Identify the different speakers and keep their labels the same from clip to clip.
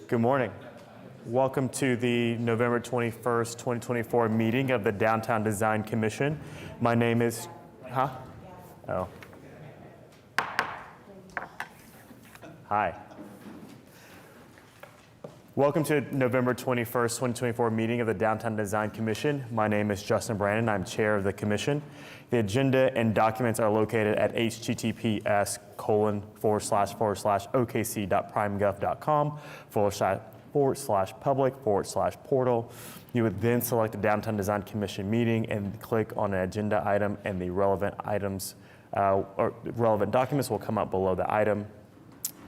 Speaker 1: Good morning. Welcome to the November 21st, 2024 meeting of the Downtown Design Commission. My name is, Oh. Hi. Welcome to November 21st, 2024 meeting of the Downtown Design Commission. My name is Justin Brandon. I'm chair of the commission. The agenda and documents are located at https://okc.primegov.com/public/portal. You would then select the Downtown Design Commission meeting and click on an agenda item, and the relevant items or relevant documents will come up below the item.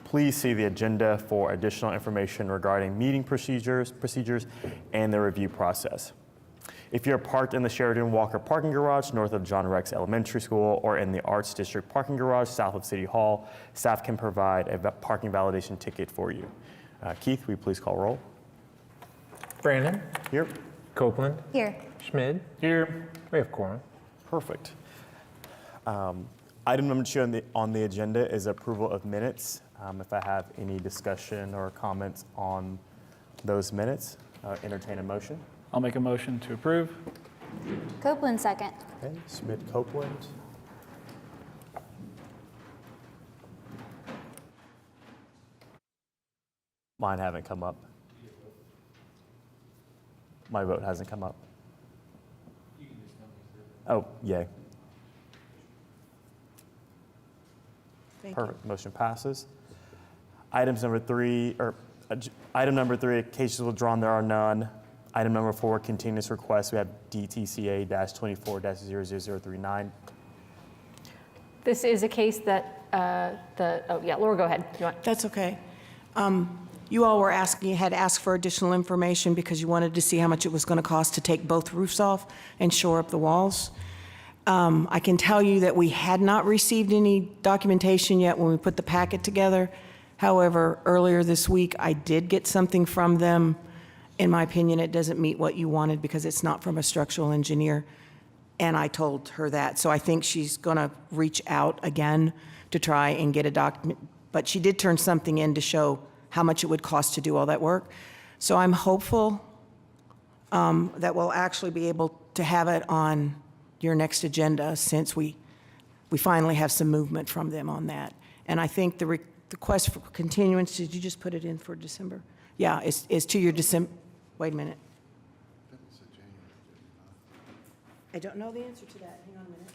Speaker 1: Please see the agenda for additional information regarding meeting procedures, and the review process. If you're parked in the Sheridan Walker parking garage north of John Rex Elementary School or in the Arts District parking garage south of City Hall, staff can provide a parking validation ticket for you. Keith, will you please call roll?
Speaker 2: Brandon.
Speaker 1: Here.
Speaker 2: Copeland.
Speaker 3: Here.
Speaker 2: Schmid. Here. We have quorum.
Speaker 1: Perfect. Item number 2 on the agenda is approval of minutes. If I have any discussion or comments on those minutes, entertain a motion.
Speaker 4: I'll make a motion to approve.
Speaker 3: Copeland second.
Speaker 1: Okay, Schmidt, Copeland. Mine haven't come up. My vote hasn't come up. Oh, yay. Perfect. Motion passes. Item number 3, cases withdrawn, there are none. Item number 4, continuous requests. We have DTCA-24-00039.
Speaker 5: This is a case that Laura, go ahead.
Speaker 6: That's okay. You all had asked for additional information because you wanted to see how much it was going to cost to take both roofs off and shore up the walls. I can tell you that we had not received any documentation yet when we put the packet together. However, earlier this week, I did get something from them. In my opinion, it doesn't meet what you wanted because it's not from a structural engineer. And I told her that. So I think she's going to reach out again to try and get a document. But she did turn something in to show how much it would cost to do all that work. So I'm hopeful that we'll actually be able to have it on your next agenda since we finally have some movement from them on that. And I think the request for continuance, did you just put it in for December? Yeah, is to your December, wait a minute. I don't know the answer to that, hang on a minute.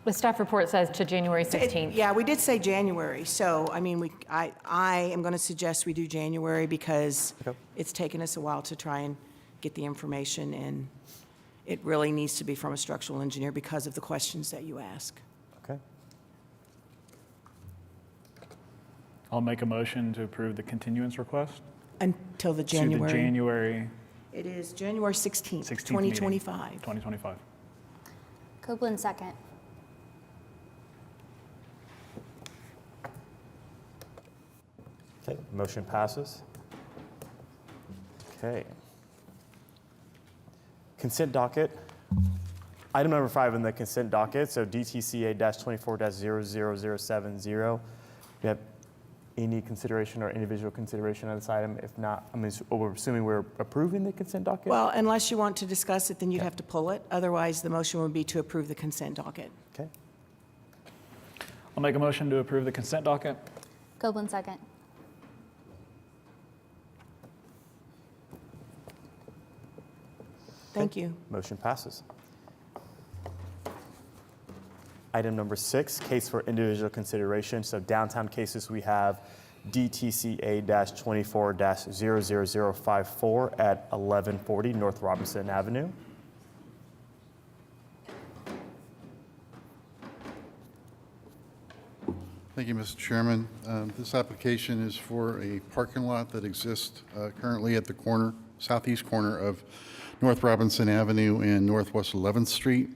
Speaker 5: The staff report says to January 16th.
Speaker 6: Yeah, we did say January, so I mean, I am going to suggest we do January because it's taken us a while to try and get the information, and it really needs to be from a structural engineer because of the questions that you ask.
Speaker 1: Okay.
Speaker 4: I'll make a motion to approve the continuance request.
Speaker 6: Until the January.
Speaker 4: To the January.
Speaker 6: It is January 16th,
Speaker 4: 16th
Speaker 6: 2025.
Speaker 4: 2025.
Speaker 3: Copeland second.
Speaker 1: Okay, motion passes. Okay. Consent docket. Item number 5 in the consent docket, so DTCA-24-00070. Do you have any consideration or individual consideration on this item? If not, I mean, we're assuming we're approving the consent docket?
Speaker 6: Well, unless you want to discuss it, then you'd have to pull it. Otherwise, the motion would be to approve the consent docket.
Speaker 1: Okay.
Speaker 4: I'll make a motion to approve the consent docket.
Speaker 3: Copeland second.
Speaker 6: Thank you.
Speaker 1: Motion passes. Item number 6, case for individual consideration. So downtown cases, we have DTCA-24-00054 at 1140 North Robinson Avenue.
Speaker 7: Thank you, Mr. Chairman. This application is for a parking lot that exists currently at the southeast corner of North Robinson Avenue and Northwest 11th Street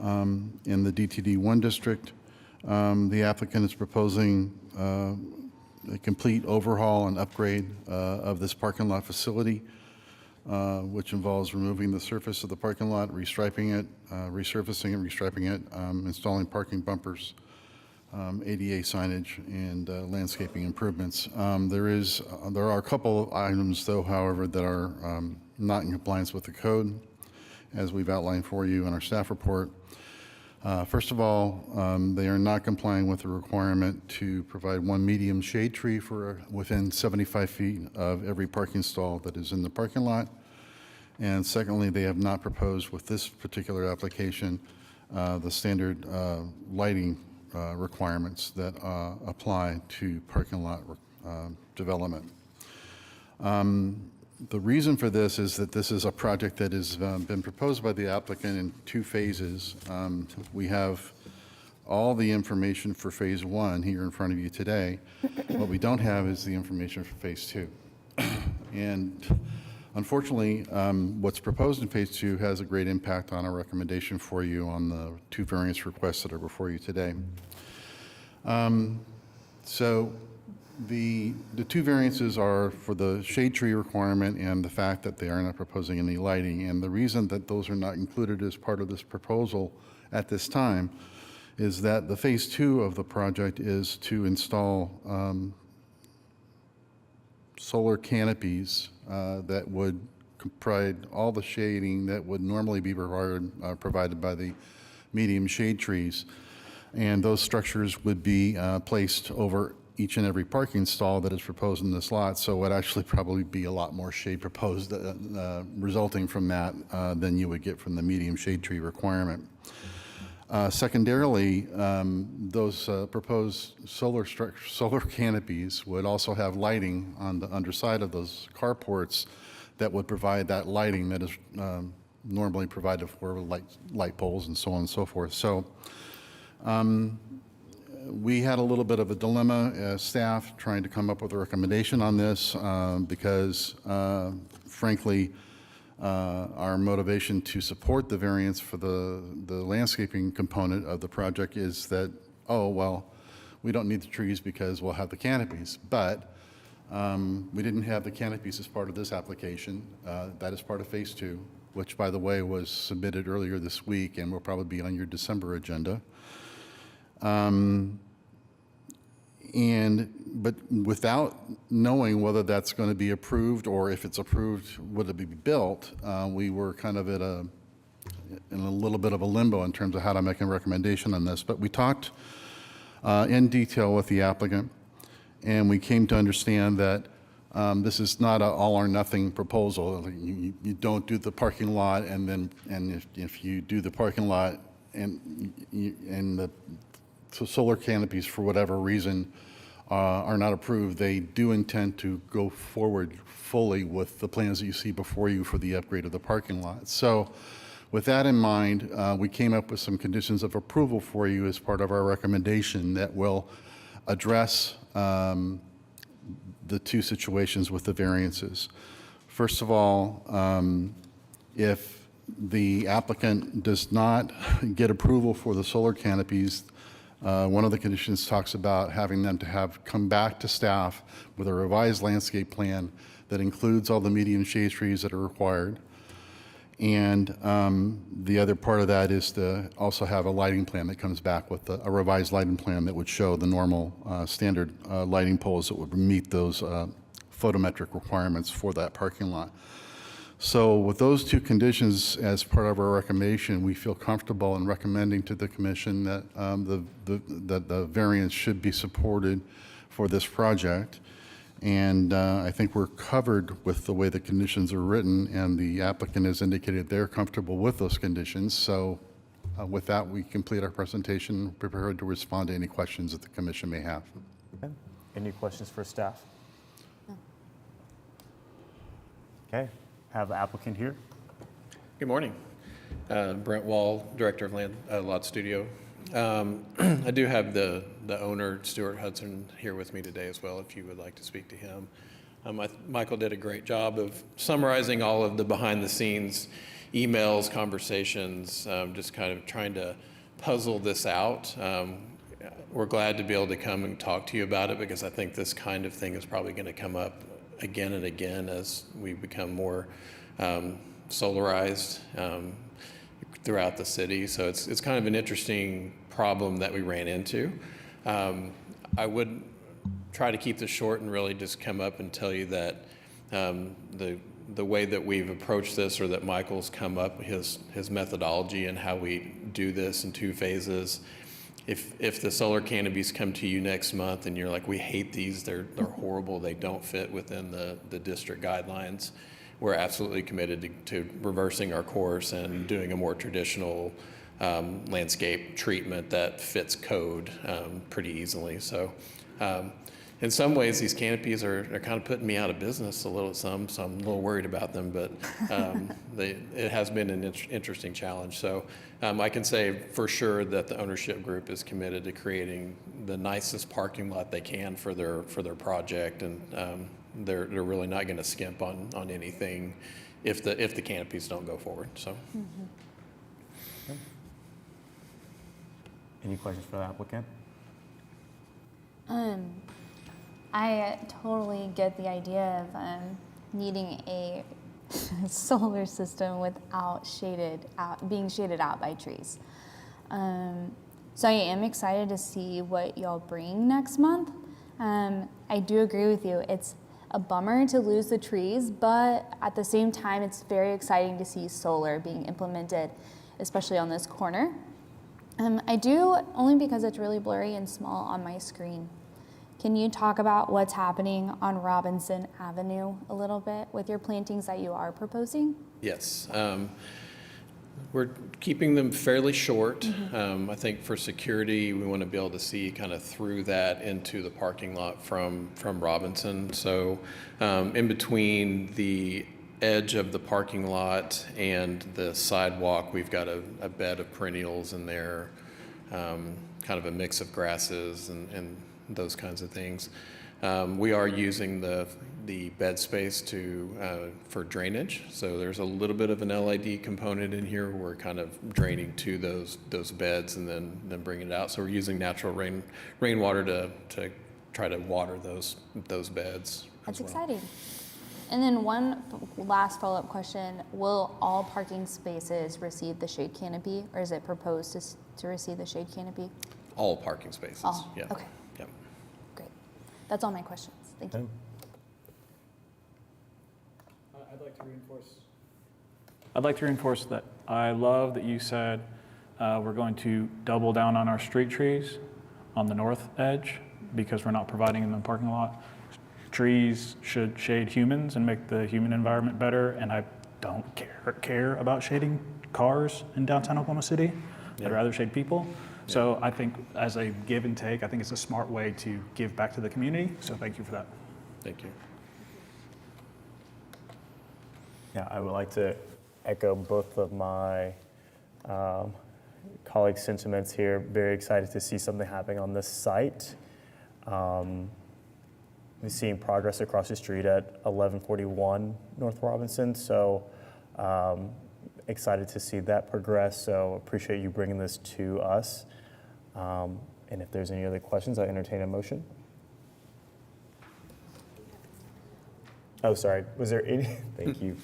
Speaker 7: in the DTD1 district. The applicant is proposing a complete overhaul and upgrade of this parking lot facility. which involves removing the surface of the parking lot, restriping it, resurfacing and restriping it, installing parking bumpers, ADA signage, and landscaping improvements. There are a couple of items, though, however, that are not in compliance with the code, as we've outlined for you in our staff report. First of all, they are not complying with the requirement to provide one medium shade tree for within 75 feet of every parking stall that is in the parking lot. And secondly, they have not proposed with this particular application the standard lighting requirements that apply to parking lot development. The reason for this is that this is a project that has been proposed by the applicant in 2 phases. We have all the information for phase 1 here in front of you today. What we don't have is the information for phase 2. And unfortunately, what's proposed in phase 2 has a great impact on our recommendation for you on the 2 variance requests that are before you today. So the 2 variances are for the shade tree requirement and the fact that they are not proposing any lighting. And the reason that those are not included as part of this proposal at this time is that the phase 2 of the project is to install solar canopies that would provide all the shading that would normally be provided by the medium shade trees. And those structures would be placed over each and every parking stall that is proposed in this lot. So it would actually probably be a lot more shade proposed resulting from that than you would get from the medium shade tree requirement. Secondarily, those proposed solar canopies would also have lighting on the underside of those carports that would provide that lighting that is normally provided for light poles and so on and so forth. So we had a little bit of a dilemma as staff trying to come up with a recommendation on this because, frankly, our motivation to support the variance for the landscaping component of the project is that, oh, well, we don't need the trees because we'll have the canopies. But we didn't have the canopies as part of this application. That is part of phase 2, which, by the way, was submitted earlier this week and will probably be on your December agenda. But without knowing whether that's going to be approved or if it's approved, would it be built, we were kind of in a little bit of a limbo in terms of how to make a recommendation on this. But we talked in detail with the applicant, and we came to understand that this is not an all or nothing proposal. You don't do the parking lot, and if you do the parking lot and the solar canopies for whatever reason are not approved, they do intend to go forward fully with the plans that you see before you for the upgrade of the parking lot. So with that in mind, we came up with some conditions of approval for you as part of our recommendation that will address the 2 situations with the variances. First of all, if the applicant does not get approval for the solar canopies, one of the conditions talks about having them to come back to staff with a revised landscape plan that includes all the medium shade trees that are required. And the other part of that is to also have a lighting plan that comes back with a revised lighting plan that would show the normal standard lighting poles that would meet those photometric requirements for that parking lot. So with those 2 conditions as part of our recommendation, we feel comfortable in recommending to the commission that the variance should be supported for this project. And I think we're covered with the way the conditions are written, and the applicant has indicated they're comfortable with those conditions. So with that, we complete our presentation, prepared to respond to any questions that the commission may have.
Speaker 1: Okay. Any questions for staff? No. Okay. Have the applicant here.
Speaker 8: Good morning. Brent Wall, Director of Lot Studio. I do have the owner, Stuart Hudson, here with me today as well, if you would like to speak to him. Michael did a great job of summarizing all of the behind-the-scenes emails, conversations, just kind of trying to puzzle this out. We're glad to be able to come and talk to you about it because I think this kind of thing is probably going to come up again and again as we become more solarized throughout the city. So it's kind of an interesting problem that we ran into. I would try to keep this short and really just come up and tell you that the way that we've approached this, or that Michael's come up, his methodology and how we do this in 2 phases. If the solar canopies come to you next month and you're like, we hate these, they're horrible, they don't fit within the district guidelines, we're absolutely committed to reversing our course and doing a more traditional landscape treatment that fits code pretty easily. So in some ways, these canopies are kind of putting me out of business a little, so I'm a little worried about them, but it has been an interesting challenge. So I can say for sure that the ownership group is committed to creating the nicest parking lot they can for their project, and they're really not going to skimp on anything if the canopies don't go forward. So.
Speaker 1: Any questions for the applicant?
Speaker 3: I totally get the idea of needing a solar system without being shaded out by trees. So I am excited to see what y'all bring next month. I do agree with you. It's a bummer to lose the trees, but at the same time, it's very exciting to see solar being implemented, especially on this corner. I do, only because it's really blurry and small on my screen. Can you talk about what's happening on Robinson Avenue a little bit with your plantings that you are proposing?
Speaker 8: Yes. We're keeping them fairly short. I think for security, we want to be able to see kind of through that into the parking lot from Robinson. So in between the edge of the parking lot and the sidewalk, we've got a bed of perennials in there, kind of a mix of grasses and those kinds of things. We are using the bed space for drainage. So there's a little bit of an LID component in here. We're kind of draining to those beds and then bringing it out. So we're using natural rainwater to try to water those beds.
Speaker 3: That's
Speaker 8: as well.
Speaker 3: exciting. And then one last follow-up question. Will all parking spaces receive the shade canopy, or is it proposed to receive the shade canopy?
Speaker 8: All parking spaces.
Speaker 3: All,
Speaker 8: Yeah.
Speaker 3: okay.
Speaker 8: Yep.
Speaker 3: Great. That's all my questions. Thank you.
Speaker 4: I'd like to reinforce that I love that you said we're going to double down on our street trees on the north edge because we're not providing them in the parking lot. Trees should shade humans and make the human environment better, and I don't care about shading cars in downtown Oklahoma City. I'd rather shade people. So I think as a give and take, I think it's a smart way to give back to the community. So thank you for that.
Speaker 8: Thank you.
Speaker 1: Yeah, I would like to echo both of my colleagues' sentiments here. Very excited to see something happening on this site. We're seeing progress across the street at 1141 North Robinson, so excited to see that progress. So appreciate you bringing this to us. And if there's any other questions, I entertain a motion. Oh, sorry. Was there any? Thank you.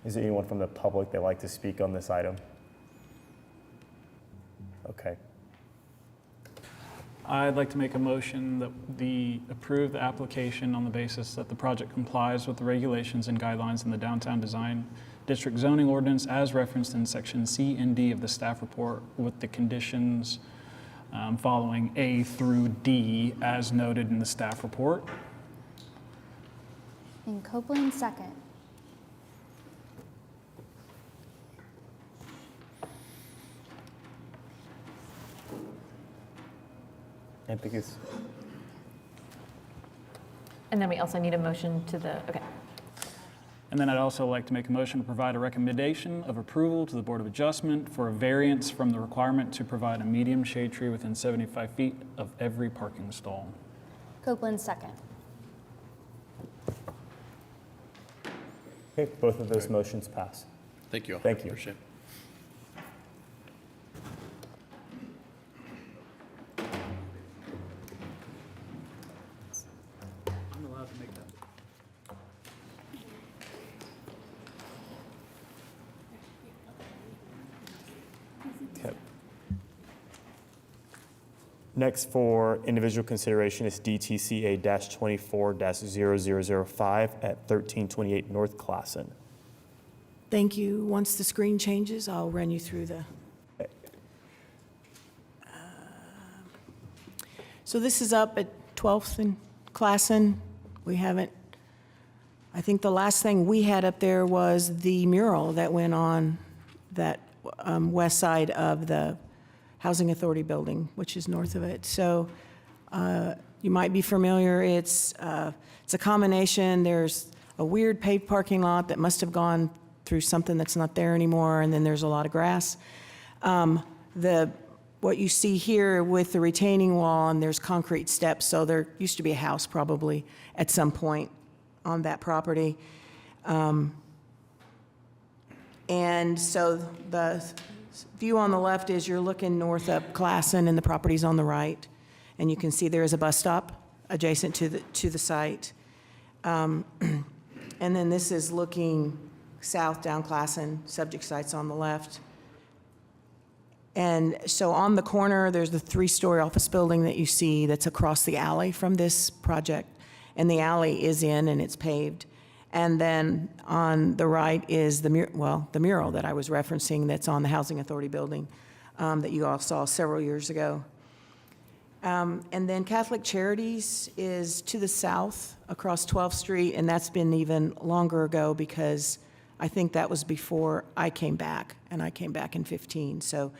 Speaker 1: Is there anyone from the public that'd like to speak on this item? Okay.
Speaker 4: I'd like to make a motion that approve the application on the basis that the project complies with the regulations and guidelines in the Downtown Design District Zoning Ordinance as referenced in section C and D of the staff report, with the conditions following A through D as noted in the staff report.
Speaker 3: And Copeland, second.
Speaker 1: I think it's,
Speaker 5: And then we also need a motion to the, okay.
Speaker 4: And then I'd also like to make a motion to provide a recommendation of approval to the Board of Adjustment for a variance from the requirement to provide a medium shade tree within 75 feet of every parking stall.
Speaker 3: Copeland, second.
Speaker 1: okay, both of those motions pass.
Speaker 8: Thank you all.
Speaker 1: Thank you.
Speaker 8: Appreciate it.
Speaker 4: I'm allowed to make that.
Speaker 1: Next for individual consideration is DTCA-24-0005 at 1328 North Classen.
Speaker 6: Thank you. Once the screen changes, I'll run you through the. So this is up at 12th and Classen. We haven't, I think the last thing we had up there was the mural that went on that west side of the Housing Authority building, which is north of it. So you might be familiar. It's a combination. There's a weird paved parking lot that must have gone through something that's not there anymore, and then there's a lot of grass. What you see here with the retaining wall, and there's concrete steps, so there used to be a house probably at some point on that property. And so the view on the left is you're looking north up Classen, and the property's on the right. And you can see there is a bus stop adjacent to the site. And then this is looking south down Classen, subject site's on the left. And so on the corner, there's the 3-story office building that you see that's across the alley from this project. And the alley is in and it's paved. And then on the right is the mural that I was referencing that's on the Housing Authority building that you all saw several years ago. And then Catholic Charities is to the south across 12th Street, and that's been even longer ago because I think that was before I came back, and I came back in 15. So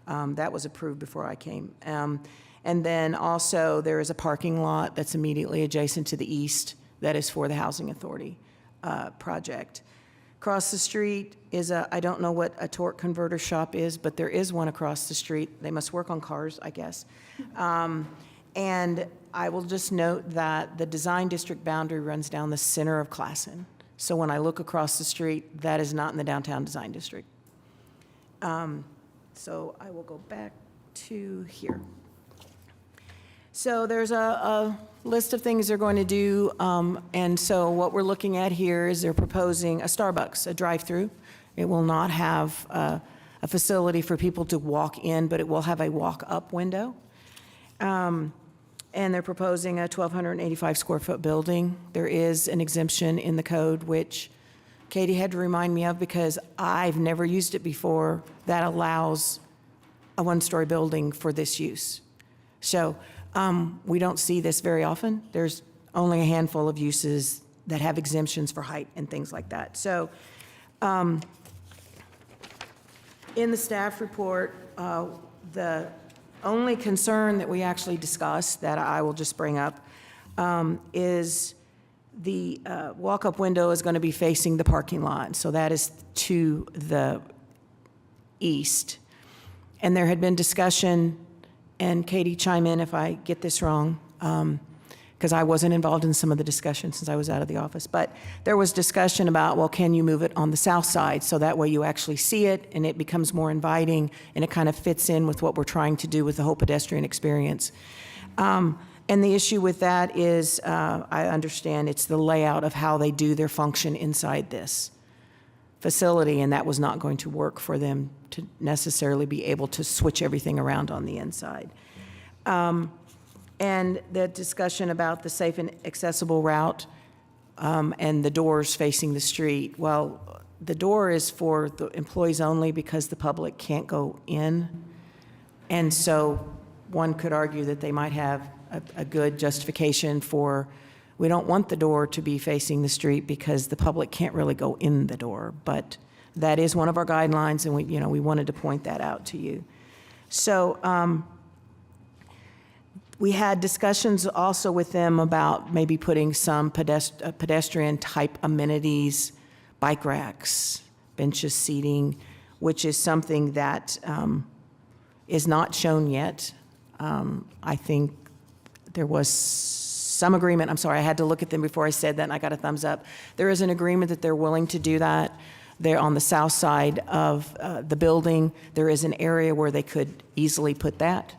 Speaker 6: that was approved before I came. And then also there is a parking lot that's immediately adjacent to the east that is for the Housing Authority project. Across the street is I don't know what a torque converter shop is, but there is one across the street. They must work on cars, I guess. And I will just note that the design district boundary runs down the center of Classen. So when I look across the street, that is not in the downtown design district. So I will go back to here. So there's a list of things they're going to do, and so what we're looking at here is they're proposing a Starbucks, a drive-through. It will not have a facility for people to walk in, but it will have a walk-up window. And they're proposing a 1,285 square foot building. There is an exemption in the code, which Katie had to remind me of because I've never used it before, that allows a one-story building for this use. So we don't see this very often. There's only a handful of uses that have exemptions for height and things like that. So in the staff report, the only concern that we actually discussed that I will just bring up is the walk-up window is going to be facing the parking lot. So that is to the east. And there had been discussion, and Katie, chime in if I get this wrong, because I wasn't involved in some of the discussion since I was out of the office. But there was discussion about, well, can you move it on the south side so that way you actually see it and it becomes more inviting and it kind of fits in with what we're trying to do with the whole pedestrian experience. And the issue with that is, I understand it's the layout of how they do their function inside this facility, and that was not going to work for them to necessarily be able to switch everything around on the inside. And the discussion about the safe and accessible route and the doors facing the street. Well, the door is for the employees only because the public can't go in. And so one could argue that they might have a good justification for, we don't want the door to be facing the street because the public can't really go in the door. But that is one of our guidelines, and we wanted to point that out to you. So we had discussions also with them about maybe putting some pedestrian-type amenities, bike racks, benches, seating, which is something that is not shown yet. I think there was some agreement. I'm sorry, I had to look at them before I said that, and I got a thumbs up. There is an agreement that they're willing to do that. They're on the south side of the building. There is an area where they could easily put that.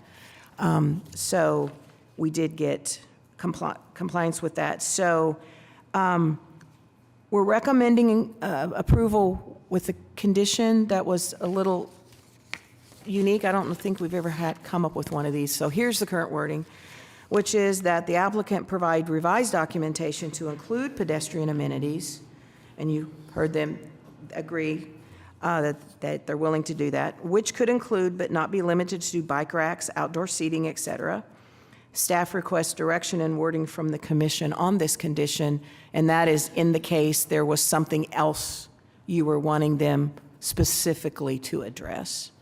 Speaker 6: So we did get compliance with that. So we're recommending approval with the condition that was a little unique. I don't think we've ever had come up with one of these. So here's the current wording, which is that the applicant provide revised documentation to include pedestrian amenities, and you heard them agree that they're willing to do that, which could include but not be limited to bike racks, outdoor seating, et cetera. Staff requests direction and wording from the commission on this condition, and that is in the case there was something else you were wanting them specifically to address.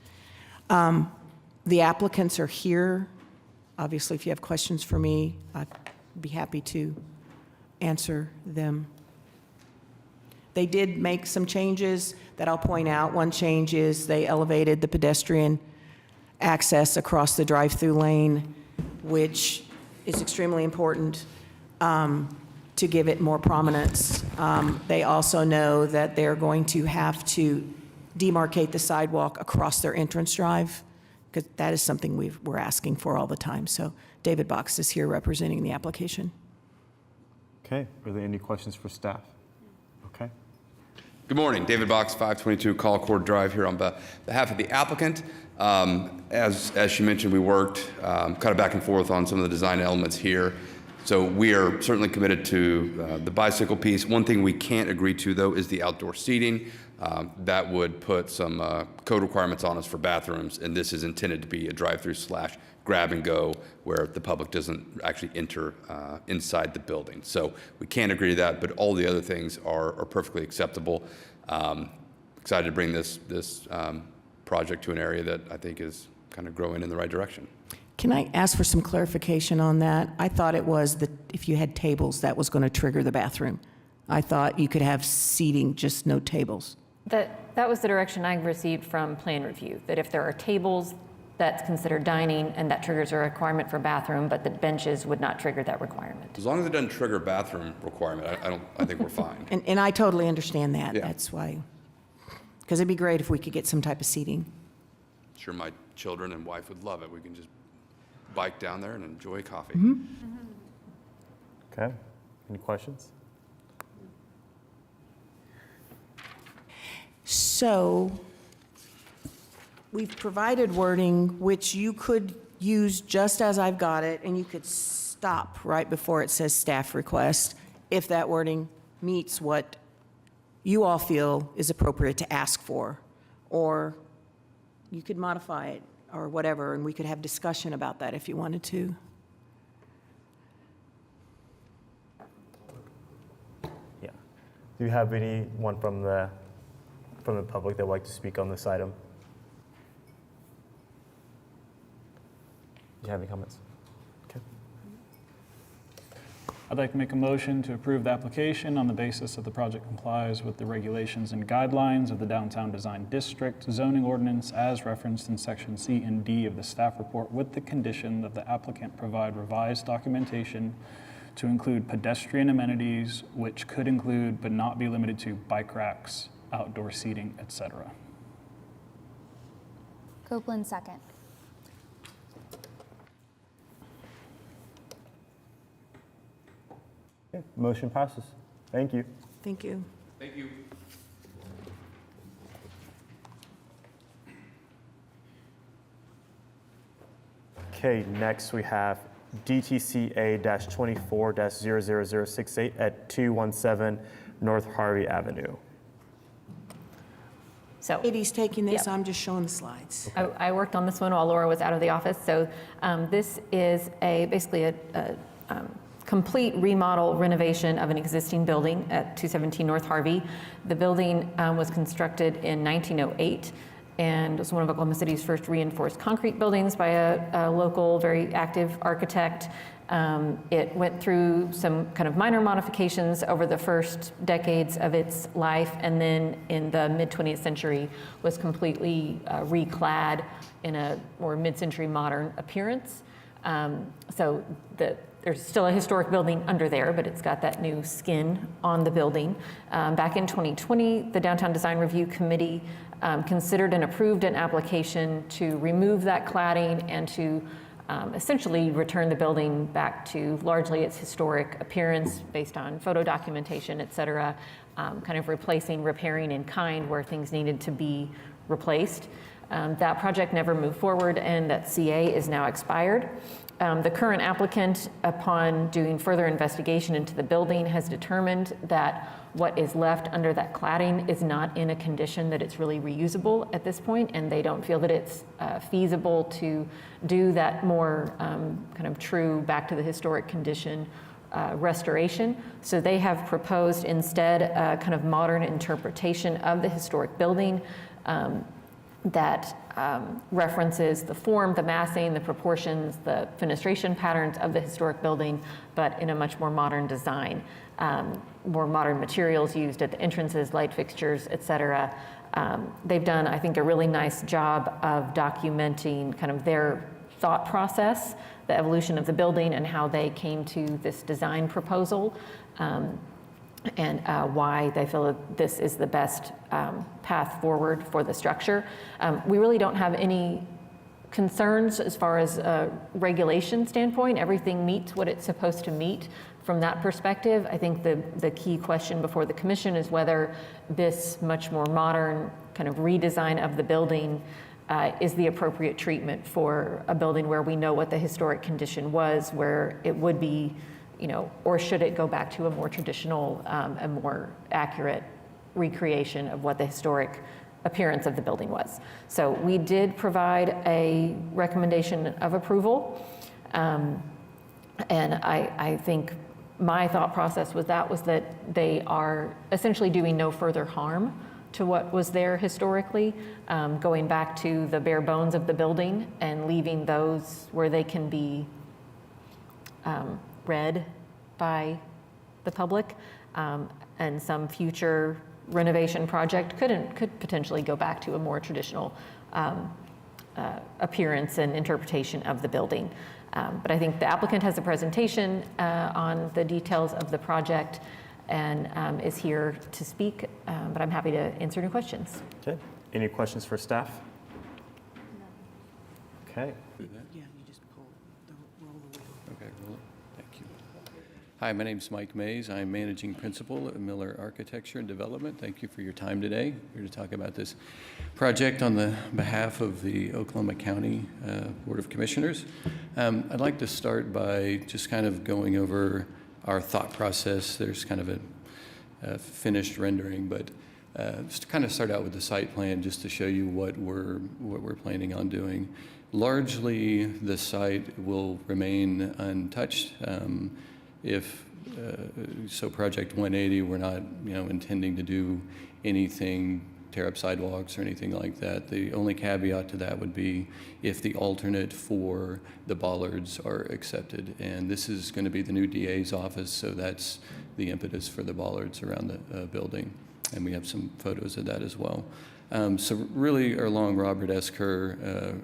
Speaker 6: The applicants are here. Obviously, if you have questions for me, I'd be happy to answer them. They did make some changes that I'll point out. One change is they elevated the pedestrian access across the drive-through lane, which is extremely important to give it more prominence. They also know that they're going to have to demarcate the sidewalk across their entrance drive, because that is something we're asking for all the time. So David Box is here representing the application.
Speaker 1: Okay, are there any questions for staff? Okay.
Speaker 9: Good morning, David Box, 522 Colcord Drive, here on behalf of the applicant. As she mentioned, we worked kind of back and forth on some of the design elements here. So we are certainly committed to the bicycle piece. One thing we can't agree to, though, is the outdoor seating. That would put some code requirements on us for bathrooms, and this is intended to be a drive-through / grab and go where the public doesn't actually enter inside the building. So we can't agree to that, but all the other things are perfectly acceptable. Excited to bring this project to an area that I think is kind of growing in the right direction.
Speaker 6: Can I ask for some clarification on that? I thought it was that if you had tables, that was going to trigger the bathroom. I thought you could have seating, just no tables.
Speaker 5: That was the direction I received from plan review, that if there are tables, that's considered dining, and that triggers a requirement for bathroom, but the benches would not trigger that requirement.
Speaker 9: As long as it doesn't trigger bathroom requirement, I think we're fine.
Speaker 6: And I totally understand that.
Speaker 9: Yeah.
Speaker 6: That's why, because it'd be great if we could get some type of seating.
Speaker 9: Sure, my children and wife would love it. We can just bike down there and enjoy coffee.
Speaker 1: Okay, any questions?
Speaker 6: So we've provided wording which you could use just as I've got it, and you could stop right before it says staff request if that wording meets what you all feel is appropriate to ask for. Or you could modify it or whatever, and we could have discussion about that if you wanted to.
Speaker 1: Yeah. Do you have anyone from the public that would like to speak on this item? Do you have any comments? Okay.
Speaker 4: I'd like to make a motion to approve the application on the basis that the project complies with the regulations and guidelines of the Downtown Design District zoning ordinance as referenced in section C and D of the staff report, with the condition that the applicant provide revised documentation to include pedestrian amenities, which could include but not be limited to bike racks, outdoor seating, etc.
Speaker 3: Copeland, second.
Speaker 1: Okay, motion passes. Thank you.
Speaker 6: Thank you.
Speaker 9: Thank you.
Speaker 1: Okay, next we have DTCA-24-00068 at 217 North Harvey Avenue.
Speaker 5: So
Speaker 6: Katie's taking this,
Speaker 5: Yep.
Speaker 6: I'm just showing the slides.
Speaker 5: I worked on this one while Laura was out of the office. So this is basically a complete remodel renovation of an existing building at 217 North Harvey. The building was constructed in 1908 and was one of Oklahoma City's first reinforced concrete buildings by a local, very active architect. It went through some kind of minor modifications over the first decades of its life, and then in the mid-20th century was completely reclad in a more mid-century modern appearance. So there's still a historic building under there, but it's got that new skin on the building. Back in 2020, the Downtown Design Review Committee considered and approved an application to remove that cladding and to essentially return the building back to largely its historic appearance based on photo documentation, et cetera, kind of replacing, repairing in kind where things needed to be replaced. That project never moved forward, and that CA is now expired. The current applicant, upon doing further investigation into the building, has determined that what is left under that cladding is not in a condition that it's really reusable at this point, and they don't feel that it's feasible to do that more kind of true back to the historic condition restoration. So they have proposed instead a kind of modern interpretation of the historic building that references the form, the massing, the proportions, the fenestration patterns of the historic building, but in a much more modern design. More modern materials used at the entrances, light fixtures, et cetera. They've done, I think, a really nice job of documenting kind of their thought process, the evolution of the building, and how they came to this design proposal. And why they feel that this is the best path forward for the structure. We really don't have any concerns as far as a regulation standpoint. Everything meets what it's supposed to meet from that perspective. I think the key question before the commission is whether this much more modern kind of redesign of the building is the appropriate treatment for a building where we know what the historic condition was, where it would be, or should it go back to a more traditional, a more accurate recreation of what the historic appearance of the building was. So we did provide a recommendation of approval. And I think my thought process was that they are essentially doing no further harm to what was there historically, going back to the bare bones of the building and leaving those where they can be read by the public, and some future renovation project could potentially go back to a more traditional appearance and interpretation of the building. But I think the applicant has a presentation on the details of the project and is here to speak, but I'm happy to answer any questions.
Speaker 1: Okay. Any questions for staff? Okay.
Speaker 6: Yeah, you just roll the wheel.
Speaker 10: Okay, roll it. Thank you. Hi, my name's Mike Mays. I'm Managing Principal at Miller Architecture and Development. Thank you for your time today. Here to talk about this project on the behalf of the Oklahoma County Board of Commissioners. I'd like to start by just kind of going over our thought process. There's kind of a finished rendering, but just to kind of start out with the site plan, just to show you what we're planning on doing. Largely, the site will remain untouched. So Project 180, we're not intending to do anything, tear up sidewalks or anything like that. The only caveat to that would be if the alternate for the bollards are accepted. And this is going to be the new DA's office, so that's the impetus for the bollards around the building. And we have some photos of that as well. So really along Robert S. Kerr,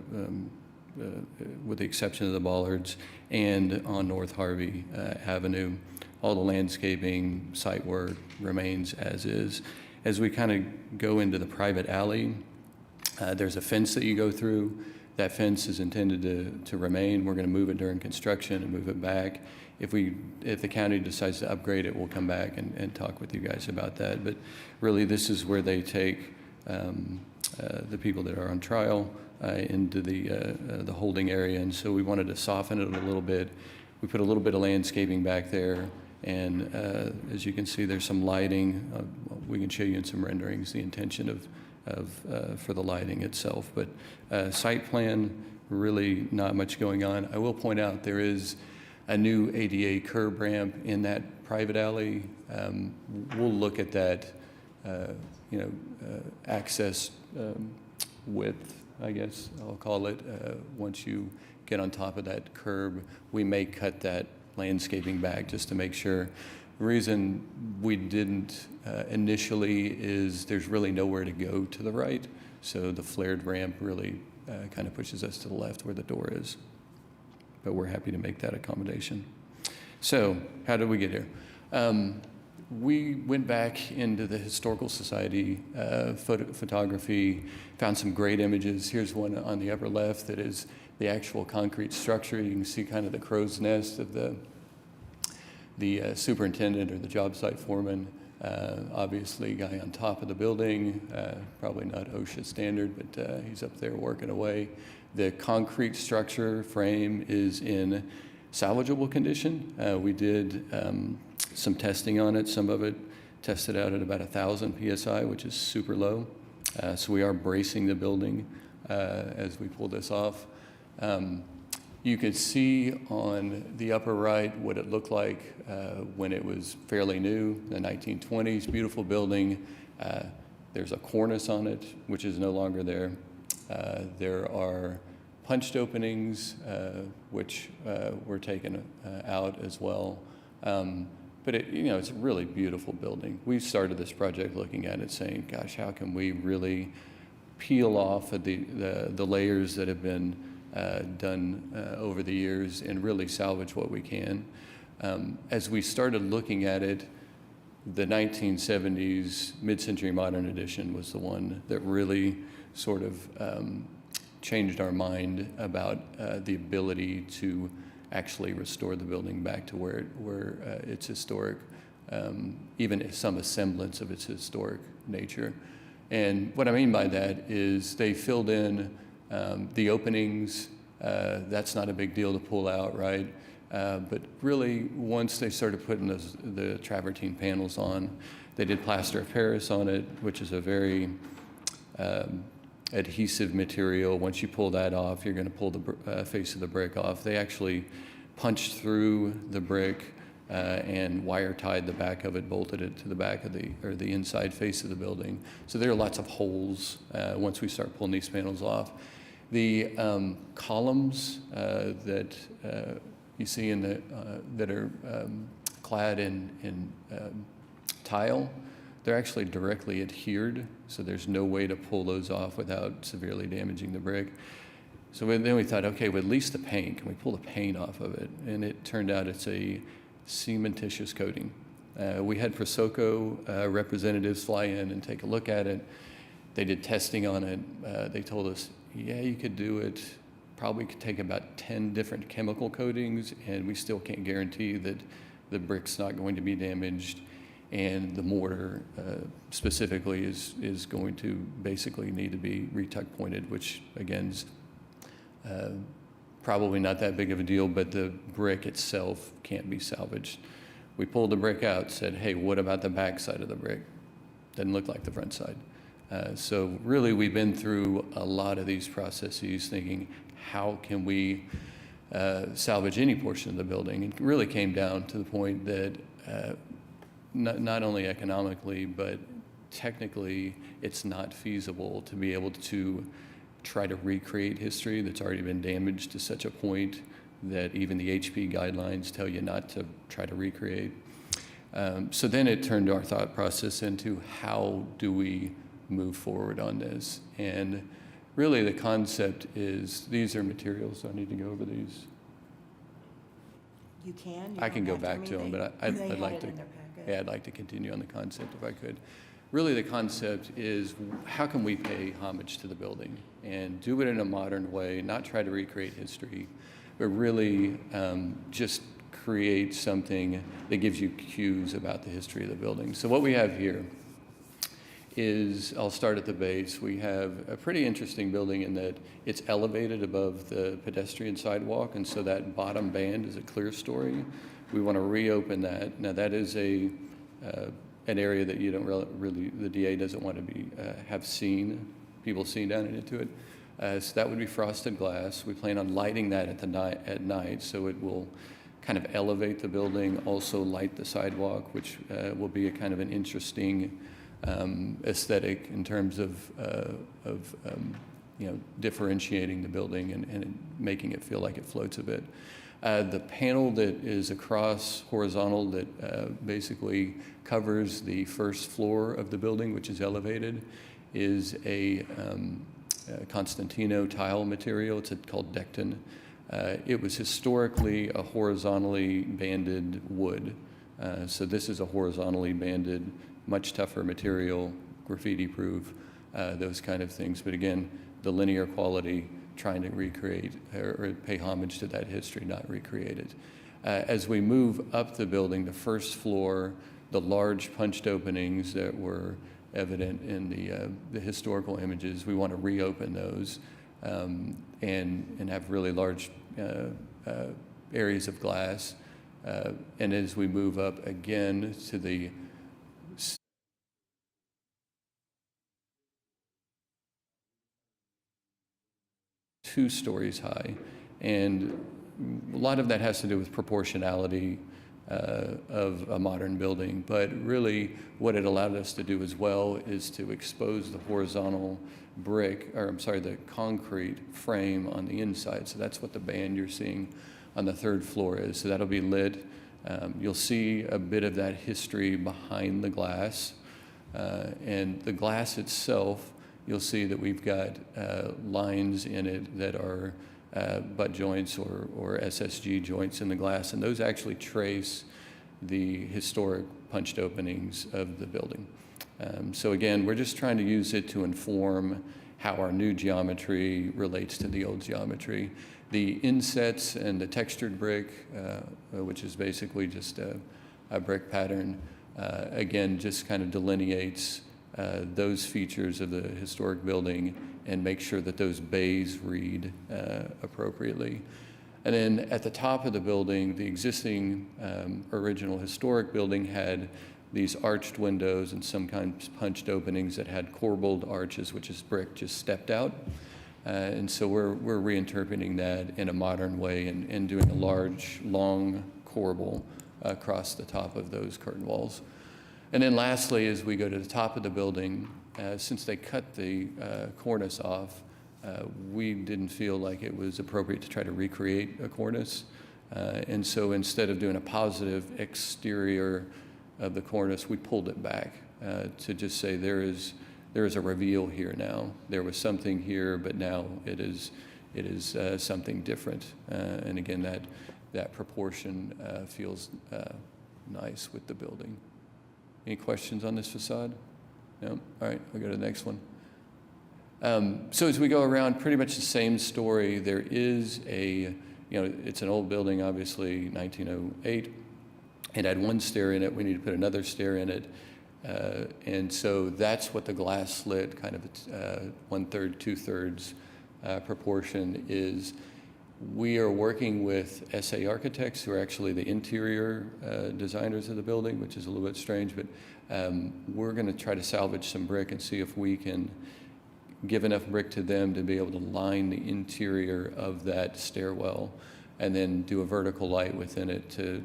Speaker 10: with the exception of the bollards, and on North Harvey Avenue, all the landscaping, site work remains as is. As we kind of go into the private alley, there's a fence that you go through. That fence is intended to remain. We're going to move it during construction and move it back. If the county decides to upgrade it, we'll come back and talk with you guys about that. But really, this is where they take the people that are on trial into the holding area, and so we wanted to soften it a little bit. We put a little bit of landscaping back there, and as you can see, there's some lighting. We can show you in some renderings the intention for the lighting itself. But site plan, really not much going on. I will point out there is a new ADA curb ramp in that private alley. We'll look at that, access width, I guess I'll call it. Once you get on top of that curb, we may cut that landscaping back just to make sure. The reason we didn't initially is there's really nowhere to go to the right, so the flared ramp really kind of pushes us to the left where the door is. But we're happy to make that accommodation. So how did we get here? We went back into the Historical Society photography, found some great images. Here's one on the upper left that is the actual concrete structure. You can see kind of the crow's nest of the superintendent or the job site foreman Obviously, guy on top of the building, probably not OSHA standard, but he's up there working away. The concrete structure frame is in salvageable condition. We did some testing on it. Some of it tested out at about 1,000 PSI, which is super low. So we are bracing the building as we pull this off. You could see on the upper right what it looked like when it was fairly new, the 1920s, beautiful building. There's a cornice on it, which is no longer there. There are punched openings, which were taken out as well. But it's a really beautiful building. We started this project looking at it saying, gosh, how can we really peel off of the layers that have been done over the years and really salvage what we can. As we started looking at it, the 1970s Mid-Century Modern Edition was the one that really sort of changed our mind about the ability to actually restore the building back to where its historic, even some semblance of its historic nature. And what I mean by that is they filled in the openings. That's not a big deal to pull out, right? But really, once they started putting the travertine panels on, they did plaster of Paris on it, which is a very adhesive material. Once you pull that off, you're going to pull the face of the brick off. They actually punched through the brick and wire tied the back of it, bolted it to the back of the inside face of the building. So there are lots of holes once we start pulling these panels off. The columns that you see that are clad in tile, they're actually directly adhered, so there's no way to pull those off without severely damaging the brick. So then we thought, okay, well, at least the paint, can we pull the paint off of it? And it turned out it's a cementitious coating. We had Prosoco representatives fly in and take a look at it. They did testing on it. They told us, yeah, you could do it. Probably could take about 10 different chemical coatings, and we still can't guarantee that the brick's not going to be damaged. And the mortar specifically is going to basically need to be retuck pointed, which again is probably not that big of a deal, but the brick itself can't be salvaged. We pulled the brick out, said, hey, what about the back side of the brick? Doesn't look like the front side. So really we've been through a lot of these processes thinking, how can we salvage any portion of the building? It really came down to the point that not only economically, but technically, it's not feasible to be able to try to recreate history that's already been damaged to such a point that even the HP guidelines tell you not to try to recreate. So then it turned our thought process into how do we move forward on this? And really the concept is, these are materials, so I need to go over these.
Speaker 6: You can?
Speaker 10: I can go back to them, but I'd like to. Yeah, I'd like to continue on the concept if I could. Really, the concept is how can we pay homage to the building and do it in a modern way, not try to recreate history, but really just create something that gives you cues about the history of the building. So what we have here is, I'll start at the base. We have a pretty interesting building in that it's elevated above the pedestrian sidewalk, and so that bottom band is a clear story. We want to reopen that. Now that is an area that you don't really the DA doesn't want to be have people seen down into it. So that would be frosted glass. We plan on lighting that at night, so it will kind of elevate the building, also light the sidewalk, which will be a kind of an interesting aesthetic in terms of differentiating the building and making it feel like it floats a bit. The panel that is across horizontal that basically covers the first floor of the building, which is elevated, is a Constantino tile material. It's called Decton. It was historically a horizontally banded wood. So this is a horizontally banded, much tougher material, graffiti proof, those kind of things. But again, the linear quality, trying to recreate or pay homage to that history, not recreate it. As we move up the building, the first floor The large punched openings that were evident in the historical images, we want to reopen those and have really large areas of glass. And as we move up again to the two stories high, and a lot of that has to do with proportionality of a modern building, but really what it allowed us to do as well is to expose the horizontal brick, or I'm sorry, the concrete frame on the inside. So that's what the band you're seeing on the third floor is. So that'll be lit. You'll see a bit of that history behind the glass. And the glass itself, you'll see that we've got lines in it that are butt joints or SSG joints in the glass, and those actually trace the historic punched openings of the building. So again, we're just trying to use it to inform how our new geometry relates to the old geometry. The insets and the textured brick, which is basically just a brick pattern, again, just kind of delineates those features of the historic building and make sure that those bays read appropriately. And then at the top of the building, the existing original historic building had these arched windows and some kinds of punched openings that had corbelled arches, which is brick just stepped out. And so we're reinterpreting that in a modern way and doing a large, long corbel across the top of those curtain walls. And then lastly, as we go to the top of the building, since they cut the cornice off, we didn't feel like it was appropriate to try to recreate a cornice. And so instead of doing a positive exterior of the cornice, we pulled it back to just say there is a reveal here now. There was something here, but now it is something different. And again, that proportion feels nice with the building. Any questions on this facade? No? All right, we'll go to the next one. So as we go around, pretty much the same story. There is it's an old building, obviously, 1908. It had one stair in it. We need to put another stair in it. And so that's what the glass slit, kind of 1/3, 2/3 proportion is. We are working with SA Architects, who are actually the interior designers of the building, which is a little bit strange, but we're going to try to salvage some brick and see if we can give enough brick to them to be able to line the interior of that stairwell and then do a vertical light within it to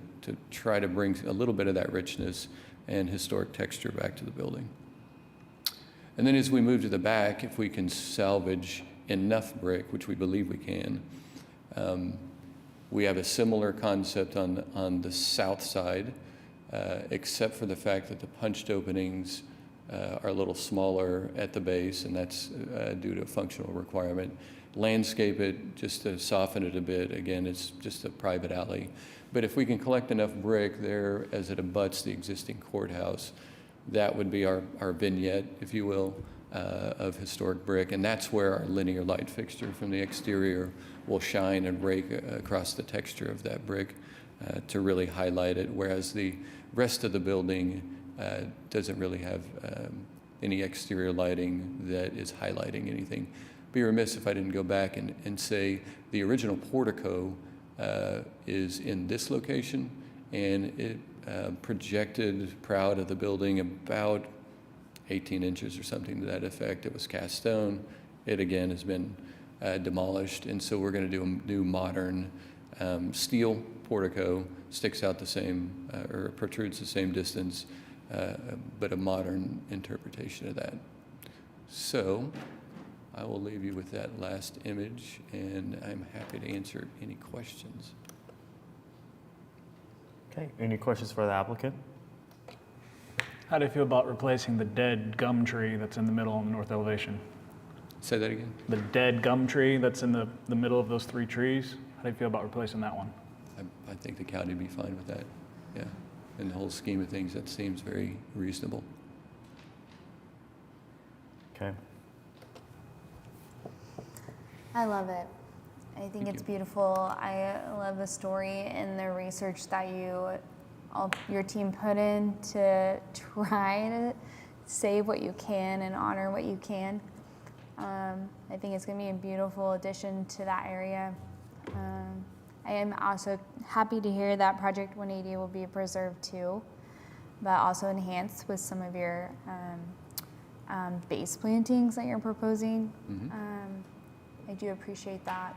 Speaker 10: try to bring a little bit of that richness and historic texture back to the building. And then as we move to the back, if we can salvage enough brick, which we believe we can, we have a similar concept on the south side, except for the fact that the punched openings are a little smaller at the base, and that's due to a functional requirement. Landscape it just to soften it a bit. Again, it's just a private alley. But if we can collect enough brick there as it abuts the existing courthouse, that would be our vignette, if you will, of historic brick. And that's where our linear light fixture from the exterior will shine and rake across the texture of that brick to really highlight it, whereas the rest of the building doesn't really have any exterior lighting that is highlighting anything. Be remiss if I didn't go back and say the original portico is in this location, and it projected proud of the building about 18 inches or something to that effect. It was cast stone. It again has been demolished, and so we're going to do a new modern steel portico, sticks out the same or protrudes the same distance, but a modern interpretation of that. So I will leave you with that last image, and I'm happy to answer any questions.
Speaker 1: Okay, any questions for the applicant?
Speaker 4: How do you feel about replacing the dead gum tree that's in the middle on the north elevation?
Speaker 10: Say that again?
Speaker 4: The dead gum tree that's in the middle of those three trees, how do you feel about replacing that one?
Speaker 10: I think the county would be fine with that, yeah. In the whole scheme of things, that seems very reasonable.
Speaker 1: Okay.
Speaker 3: I love it. I think it's beautiful. I love the story and the research that you all your team put in to try to save what you can and honor what you can. I think it's going to be a beautiful addition to that area. I am also happy to hear that Project 180 will be preserved too, but also enhanced with some of your base plantings that you're proposing. I do appreciate that.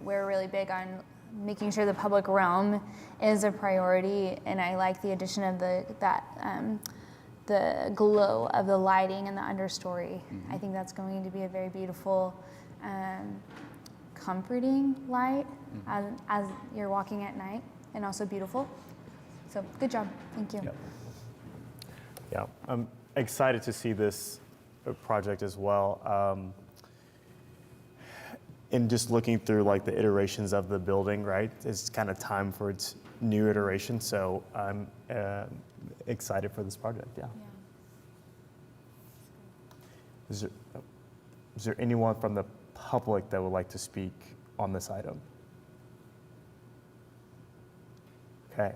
Speaker 3: We're really big on making sure the public realm is a priority, and I like the addition of the glow of the lighting and the understory. I think that's going to be a very beautiful, comforting light as you're walking at night, and also beautiful. So good job, thank you.
Speaker 1: Yep. Yeah, I'm excited to see this project as well. And just looking through like the iterations of the building, right? It's kind of time for its new iteration. So I'm excited for this project. Yeah. Is there anyone from the public that would like to speak on this item? Okay.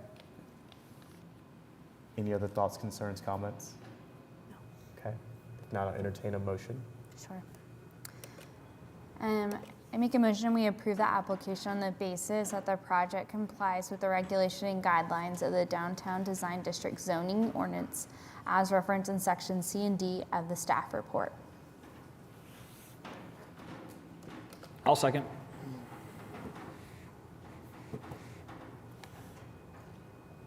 Speaker 1: Any other thoughts, concerns, comments? No. Okay. If not, I'll entertain a motion.
Speaker 3: Sure. I make a motion we approve the application on the basis that the project complies with the regulation and guidelines of the Downtown Design District zoning ordinance as referenced in section C and D of the staff report.
Speaker 4: I'll second.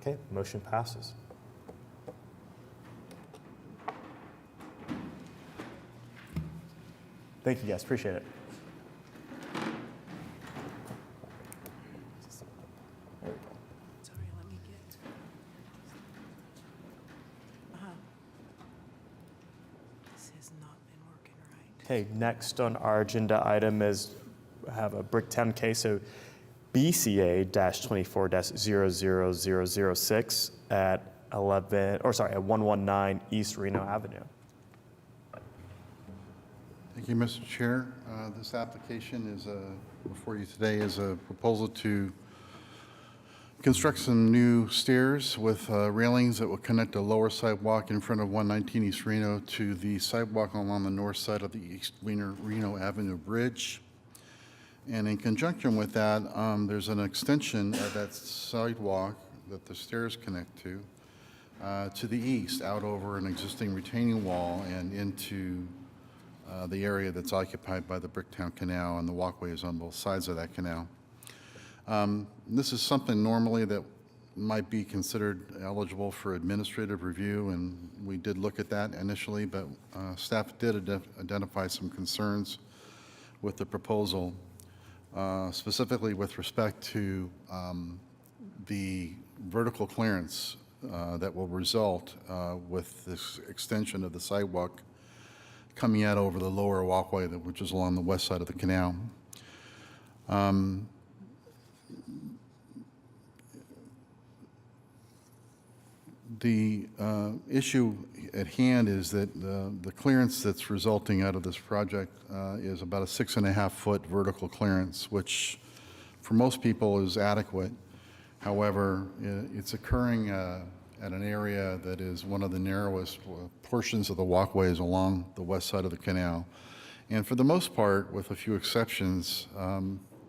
Speaker 1: Okay, motion passes. Thank you guys, appreciate it.
Speaker 6: Sorry, let me get. This has not been working right.
Speaker 1: Okay, next on our agenda item is have a Bricktown case, so BCA-24-00006 at 119 East Reno Avenue.
Speaker 7: Thank you, Mr. Chair. This application is before you today is a proposal to construct some new stairs with railings that will connect a lower sidewalk in front of 119 East Reno to the sidewalk along the north side of the East Reno Avenue Bridge. And in conjunction with that, there's an extension of that sidewalk that the stairs connect to the east, out over an existing retaining wall and into the area that's occupied by the Bricktown Canal, and the walkways on both sides of that canal. This is something normally that might be considered eligible for administrative review, and we did look at that initially, but staff did identify some concerns with the proposal, specifically with respect to the vertical clearance that will result with this extension of the sidewalk coming out over the lower walkway, which is along the west side of the canal. The issue at hand is that the clearance that's resulting out of this project is about a 6.5-foot vertical clearance, which for most people is adequate. However, it's occurring at an area that is one of the narrowest portions of the walkways along the west side of the canal. And for the most part, with a few exceptions,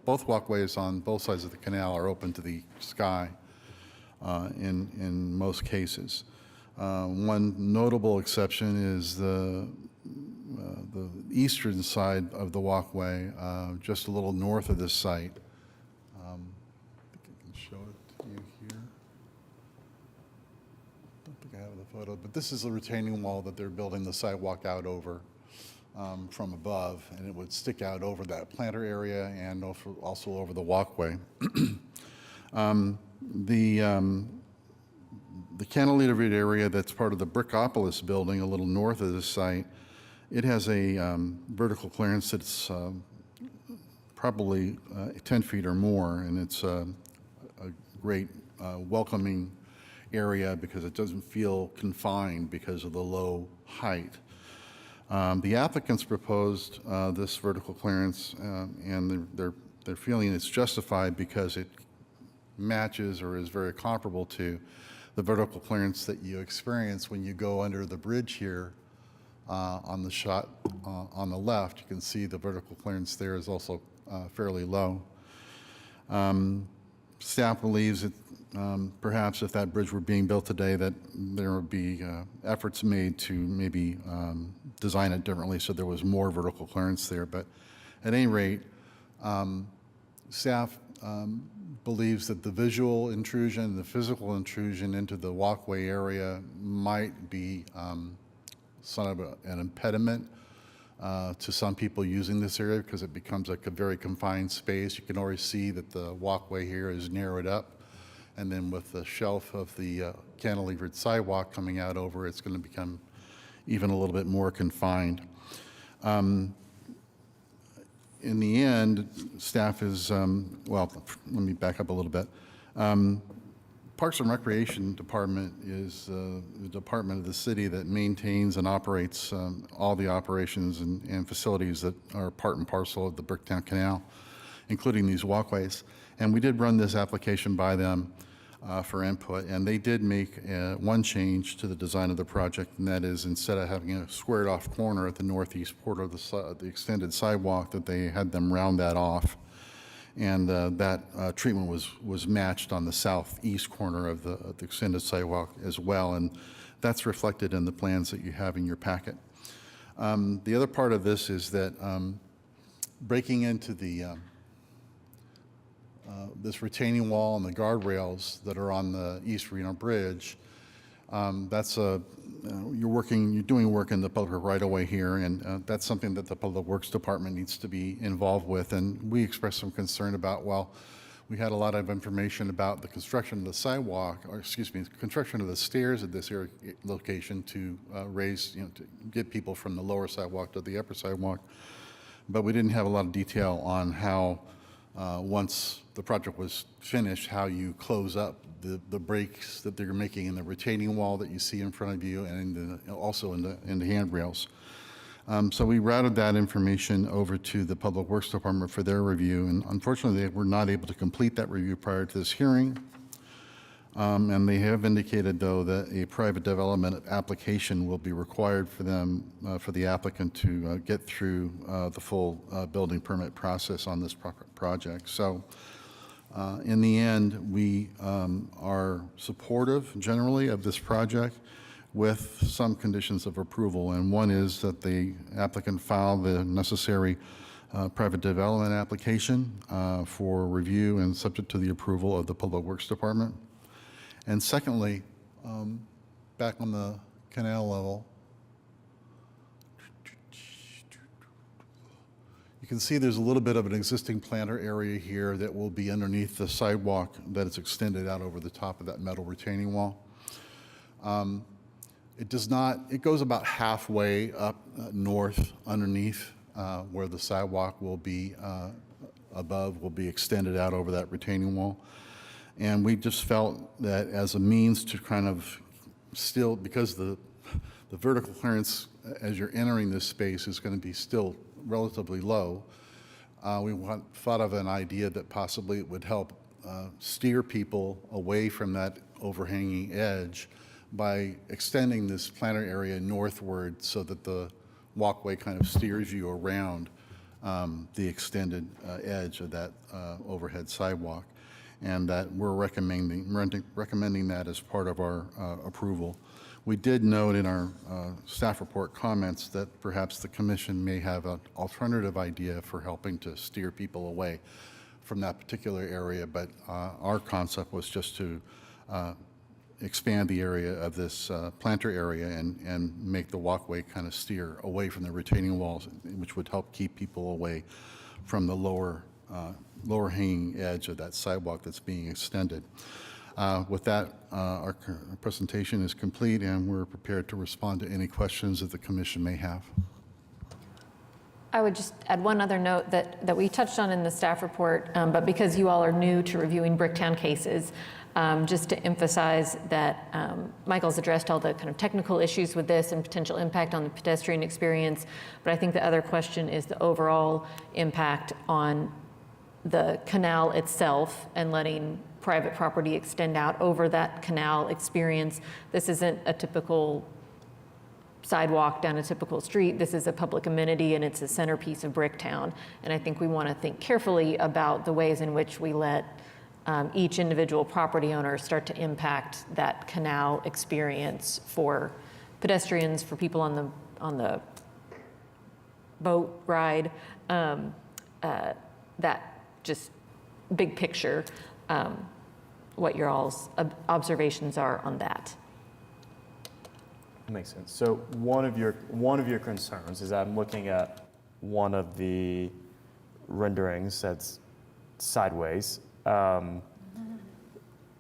Speaker 7: both walkways on both sides of the canal are open to the sky in most cases. One notable exception is the eastern side of the walkway, just a little north of this site. I think I can show it to you here. I don't think I have the photo, but this is the retaining wall that they're building the sidewalk out over from above, and it would stick out over that planter area and also over the walkway. The cantilevered area that's part of the Brickopolis building a little north of this site, it has a vertical clearance that's probably 10 feet or more, and it's a great welcoming area because it doesn't feel confined because of the low height. The applicants proposed this vertical clearance, and they're feeling it's justified because it matches or is very comparable to the vertical clearance that you experience when you go under the bridge here on the shot on the left. You can see the vertical clearance there is also fairly low. Staff believes that perhaps if that bridge were being built today, that there would be efforts made to maybe design it differently so there was more vertical clearance there. But at any rate, staff believes that the visual intrusion, the physical intrusion into the walkway area might be sort of an impediment to some people using this area because it becomes like a very confined space. You can already see that the walkway here is narrowed up. And then with the shelf of the cantilevered sidewalk coming out over, it's going to become even a little bit more confined. In the end, staff is, well, let me back up a little bit. Parks and Recreation Department is the department of the city that maintains and operates all the operations and facilities that are part and parcel of the Bricktown Canal, including these walkways. And we did run this application by them for input, and they did make one change to the design of the project, and that is instead of having a squared off corner at the northeast quarter of the extended sidewalk, that they had them round that off. And that treatment was matched on the southeast corner of the extended sidewalk as well, and that's reflected in the plans that you have in your packet. The other part of this is that breaking into the this retaining wall and the guardrails that are on the East Reno Bridge, that's you're doing work in the public right-of-way here, and that's something that the Public Works Department needs to be involved with. And we expressed some concern about, well, we had a lot of information about the construction of the sidewalk, or excuse me, construction of the stairs at this location to raise, to get people from the lower sidewalk to the upper sidewalk. But we didn't have a lot of detail on how, once the project was finished, how you close up the breaks that they're making in the retaining wall that you see in front of you, and also in the handrails. So we routed that information over to the Public Works Department for their review, and unfortunately they were not able to complete that review prior to this hearing. And they have indicated, though, that a private development application will be required for them, for the applicant to get through the full building permit process on this project. So in the end, we are supportive generally of this project with some conditions of approval. And one is that the applicant file the necessary private development application for review and subject to the approval of the Public Works Department. And secondly, back on the canal level, you can see there's a little bit of an existing planter area here that will be underneath the sidewalk that is extended out over the top of that metal retaining wall. It goes about halfway up north underneath where the sidewalk will be above, will be extended out over that retaining wall. And we just felt that as a means to kind of still, because the vertical clearance as you're entering this space is going to be still relatively low, we thought of an idea that possibly it would help steer people away from that overhanging edge by extending this planter area northward so that the walkway kind of steers you around the extended edge of that overhead sidewalk. And that we're recommending that as part of our approval. We did note in our staff report comments that perhaps the commission may have an alternative idea for helping to steer people away from that particular area, but our concept was just to expand the area of this planter area and make the walkway kind of steer away from the retaining walls, which would help keep people away from the lower hanging edge of that sidewalk that's being extended. With that, our presentation is complete, and we're prepared to respond to any questions that the commission may have.
Speaker 5: I would just add one other note that we touched on in the staff report, but because you all are new to reviewing Bricktown cases, just to emphasize that Michael's addressed all the kind of technical issues with this and potential impact on the pedestrian experience, but I think the other question is the overall impact on the canal itself and letting private property extend out over that canal experience. This isn't a typical sidewalk down a typical street. This is a public amenity, and it's a centerpiece of Bricktown. And I think we want to think carefully about the ways in which we let each individual property owner start to impact that canal experience for pedestrians, for people on the boat ride. That just big picture, what your all's observations are on that.
Speaker 1: Makes sense. So one of your concerns is I'm looking at one of the renderings that's sideways.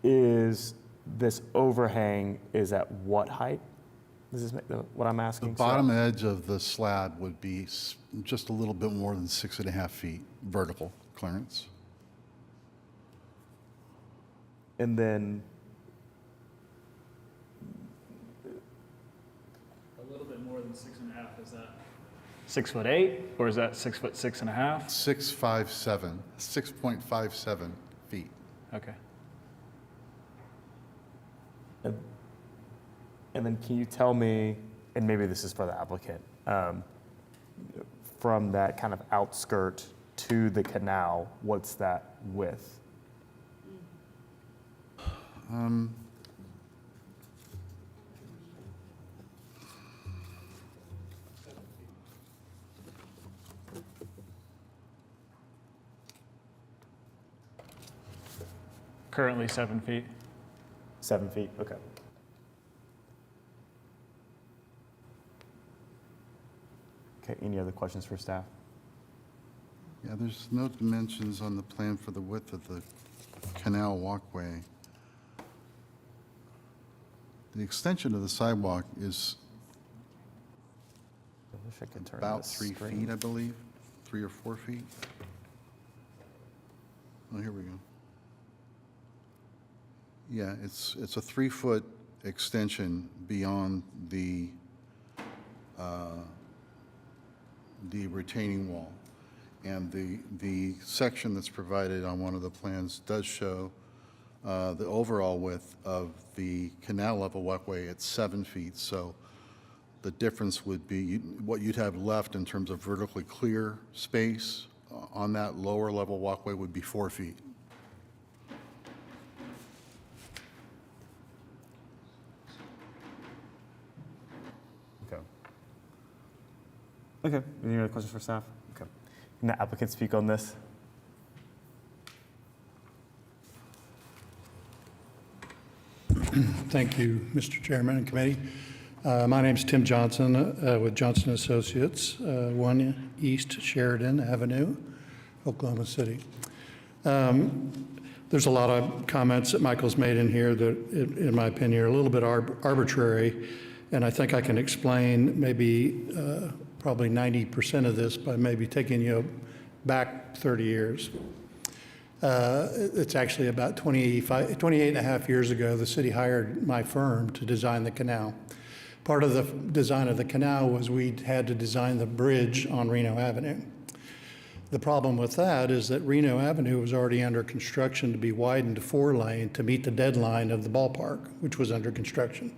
Speaker 1: Is this overhang is at what height? Does this make what I'm
Speaker 7: The
Speaker 1: asking?
Speaker 7: bottom edge of the slab would be just a little bit more than 6.5 feet vertical clearance.
Speaker 1: And then
Speaker 4: A little bit more than 6.5, is that 6'8", or is that 6'6.5"?
Speaker 7: 6.57 feet.
Speaker 4: Okay.
Speaker 1: And then can you tell me, and maybe this is for the applicant, from that kind of outskirt to the canal, what's that width?
Speaker 4: Currently 7 feet.
Speaker 1: 7 feet, okay. Okay, any other questions for staff?
Speaker 7: Yeah, there's no dimensions on the plan for the width of the canal walkway. The extension of the sidewalk is
Speaker 1: I wish I could turn
Speaker 7: about
Speaker 1: this
Speaker 7: 3
Speaker 1: screen.
Speaker 7: feet, I believe, 3 or 4 feet. Oh, here we go. Yeah, it's a 3-foot extension beyond the retaining wall. And the section that's provided on one of the plans does show the overall width of the canal level walkway at 7 feet. So the difference would be what you'd have left in terms of vertically clear space on that lower level walkway would be 4 feet.
Speaker 1: Okay. Okay, any other questions for staff? Okay. Can the applicant speak on this?
Speaker 11: Thank you, Mr. Chairman and committee. My name's Tim Johnson with Johnson Associates, 1 East Sheridan Avenue, Oklahoma City. There's a lot of comments that Michael's made in here that, in my opinion, are a little bit arbitrary, and I think I can explain maybe probably 90% of this by maybe taking you back 30 years. It's actually about 28 and a half years ago, the city hired my firm to design the canal. Part of the design of the canal was we had to design the bridge on Reno Avenue. The problem with that is that Reno Avenue was already under construction to be widened to 4-lane to meet the deadline of the ballpark, which was under construction.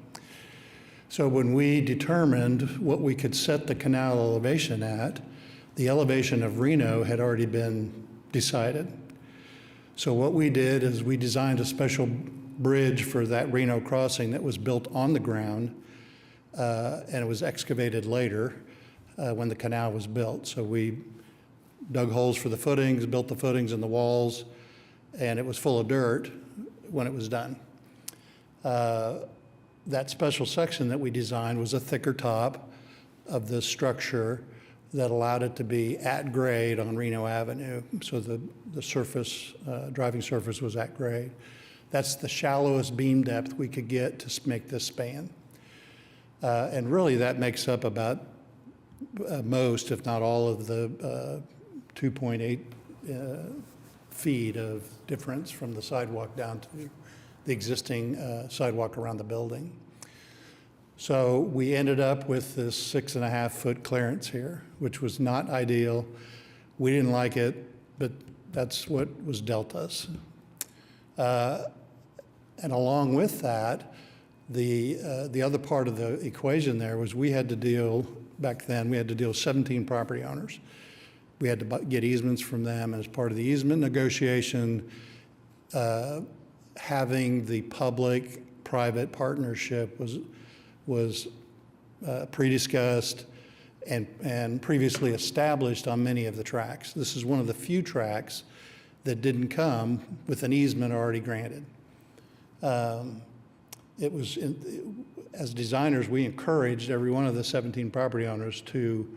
Speaker 11: So when we determined what we could set the canal elevation at, the elevation of Reno had already been decided. So what we did is we designed a special bridge for that Reno crossing that was built on the ground, and it was excavated later when the canal was built. So we dug holes for the footings, built the footings and the walls, and it was full of dirt when it was done. That special section that we designed was a thicker top of the structure that allowed it to be at grade on Reno Avenue. So the surface, driving surface was at grade. That's the shallowest beam depth we could get to make this span. And really that makes up about most, if not all, of the 2.8 feet of difference from the sidewalk down to the existing sidewalk around the building. So we ended up with this 6.5-foot clearance here, which was not ideal. We didn't like it, but that's what was dealt us. And along with that, the other part of the equation there was we had to deal, back then, we had to deal with 17 property owners. We had to get easements from them, and as part of the easement negotiation, having the public-private partnership was pre-discussed and previously established on many of the tracks. This is one of the few tracks that didn't come with an easement already granted. As designers, we encouraged every one of the 17 property owners to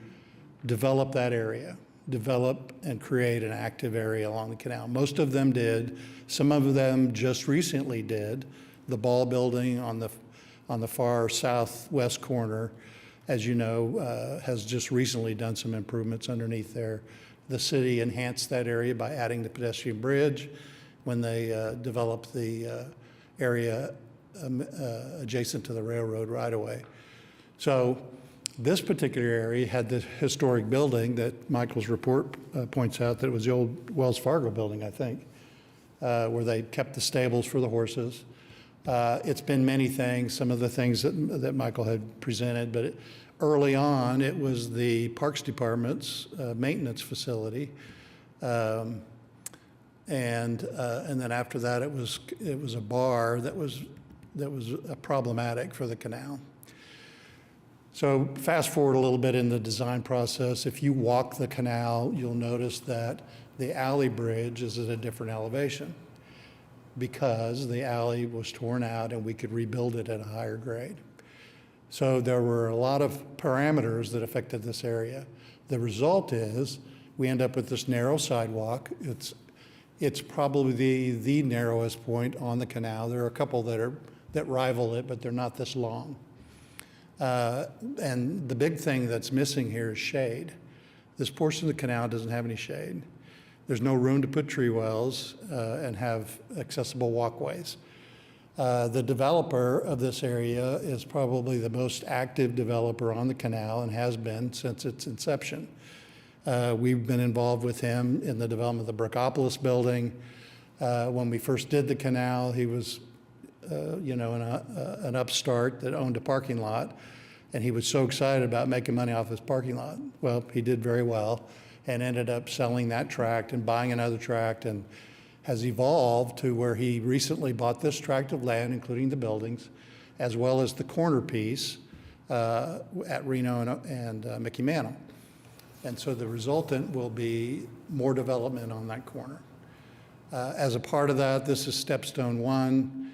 Speaker 11: develop that area, develop and create an active area along the canal. Most of them did. Some of them just recently did. The Ball Building on the far southwest corner, as you know, has just recently done some improvements underneath there. The city enhanced that area by adding the pedestrian bridge when they developed the area adjacent to the railroad right-of-way. So this particular area had the historic building that Michael's report points out that it was the old Wells Fargo building, I think, where they kept the stables for the horses. It's been many things, some of the things that Michael had presented, but early on, it was the Parks Department's maintenance facility. And then after that, it was a bar that was problematic for the canal. So fast forward a little bit in the design process. If you walk the canal, you'll notice that the alley bridge is at a different elevation because the alley was torn out and we could rebuild it at a higher grade. So there were a lot of parameters that affected this area. The result is we end up with this narrow sidewalk. It's probably the narrowest point on the canal. There are a couple that rival it, but they're not this long. And the big thing that's missing here is shade. This portion of the canal doesn't have any shade. There's no room to put tree wells and have accessible walkways. The developer of this area is probably the most active developer on the canal and has been since its inception. We've been involved with him in the development of the Brookopolis building. When we first did the canal, he was an upstart that owned a parking lot, and he was so excited about making money off his parking lot. Well, he did very well and ended up selling that tract and buying another tract, and has evolved to where he recently bought this tract of land, including the buildings, as well as the corner piece at Reno and Mickey Mantle. And so the resultant will be more development on that corner. As a part of that, this is Stepstone 1.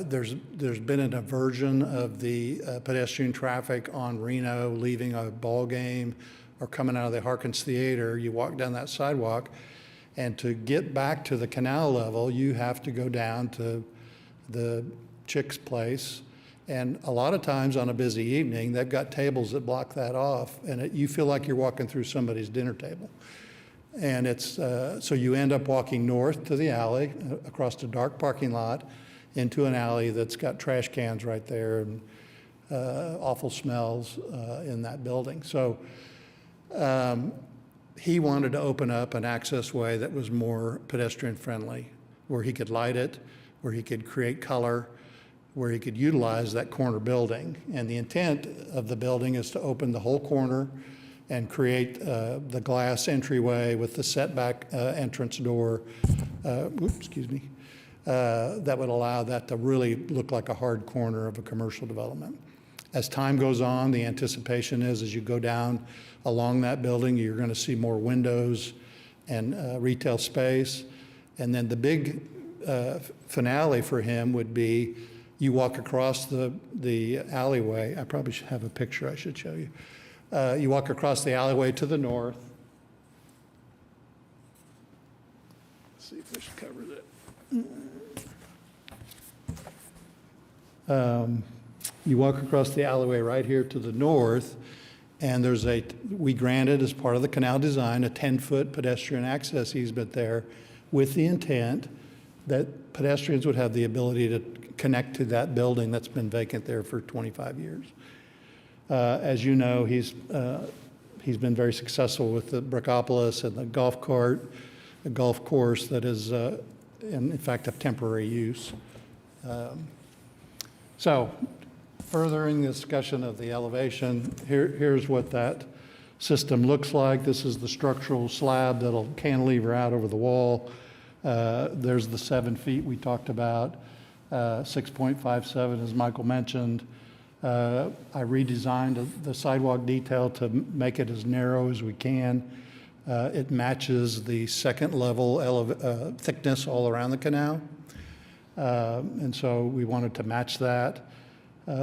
Speaker 11: There's been an aversion of the pedestrian traffic on Reno leaving a ball game or coming out of the Harkins Theater. You walk down that sidewalk, and to get back to the canal level, you have to go down to the Chick's place. And a lot of times on a busy evening, they've got tables that block that off, and you feel like you're walking through somebody's dinner table. And it's so you end up walking north to the alley, across a dark parking lot, into an alley that's got trash cans right there and awful smells in that building. So he wanted to open up an access way that was more pedestrian friendly, where he could light it, where he could create color, where he could utilize that corner building. And the intent of the building is to open the whole corner and create the glass entryway with the setback entrance door, that would allow that to really look like a hard corner of a commercial development. As time goes on, the anticipation is as you go down along that building, you're going to see more windows and retail space. And then the big finale for him would be you walk across the alleyway. I probably should have a picture I should show you. You walk across the alleyway to the north. Let's see if this covers it. You walk across the alleyway right here to the north, and we granted as part of the canal design a 10-foot pedestrian access easement there with the intent that pedestrians would have the ability to connect to that building that's been vacant there for 25 years. As you know, he's been very successful with the Brookopolis and the golf course that is in fact, of temporary use. So, furthering the discussion of the elevation, here's what that system looks like. This is the structural slab that'll cantilever out over the wall. There's the 7 feet we talked about, 6.57 as Michael mentioned. I redesigned the sidewalk detail to make it as narrow as we can. It matches the second level thickness all around the canal. And so we wanted to match that.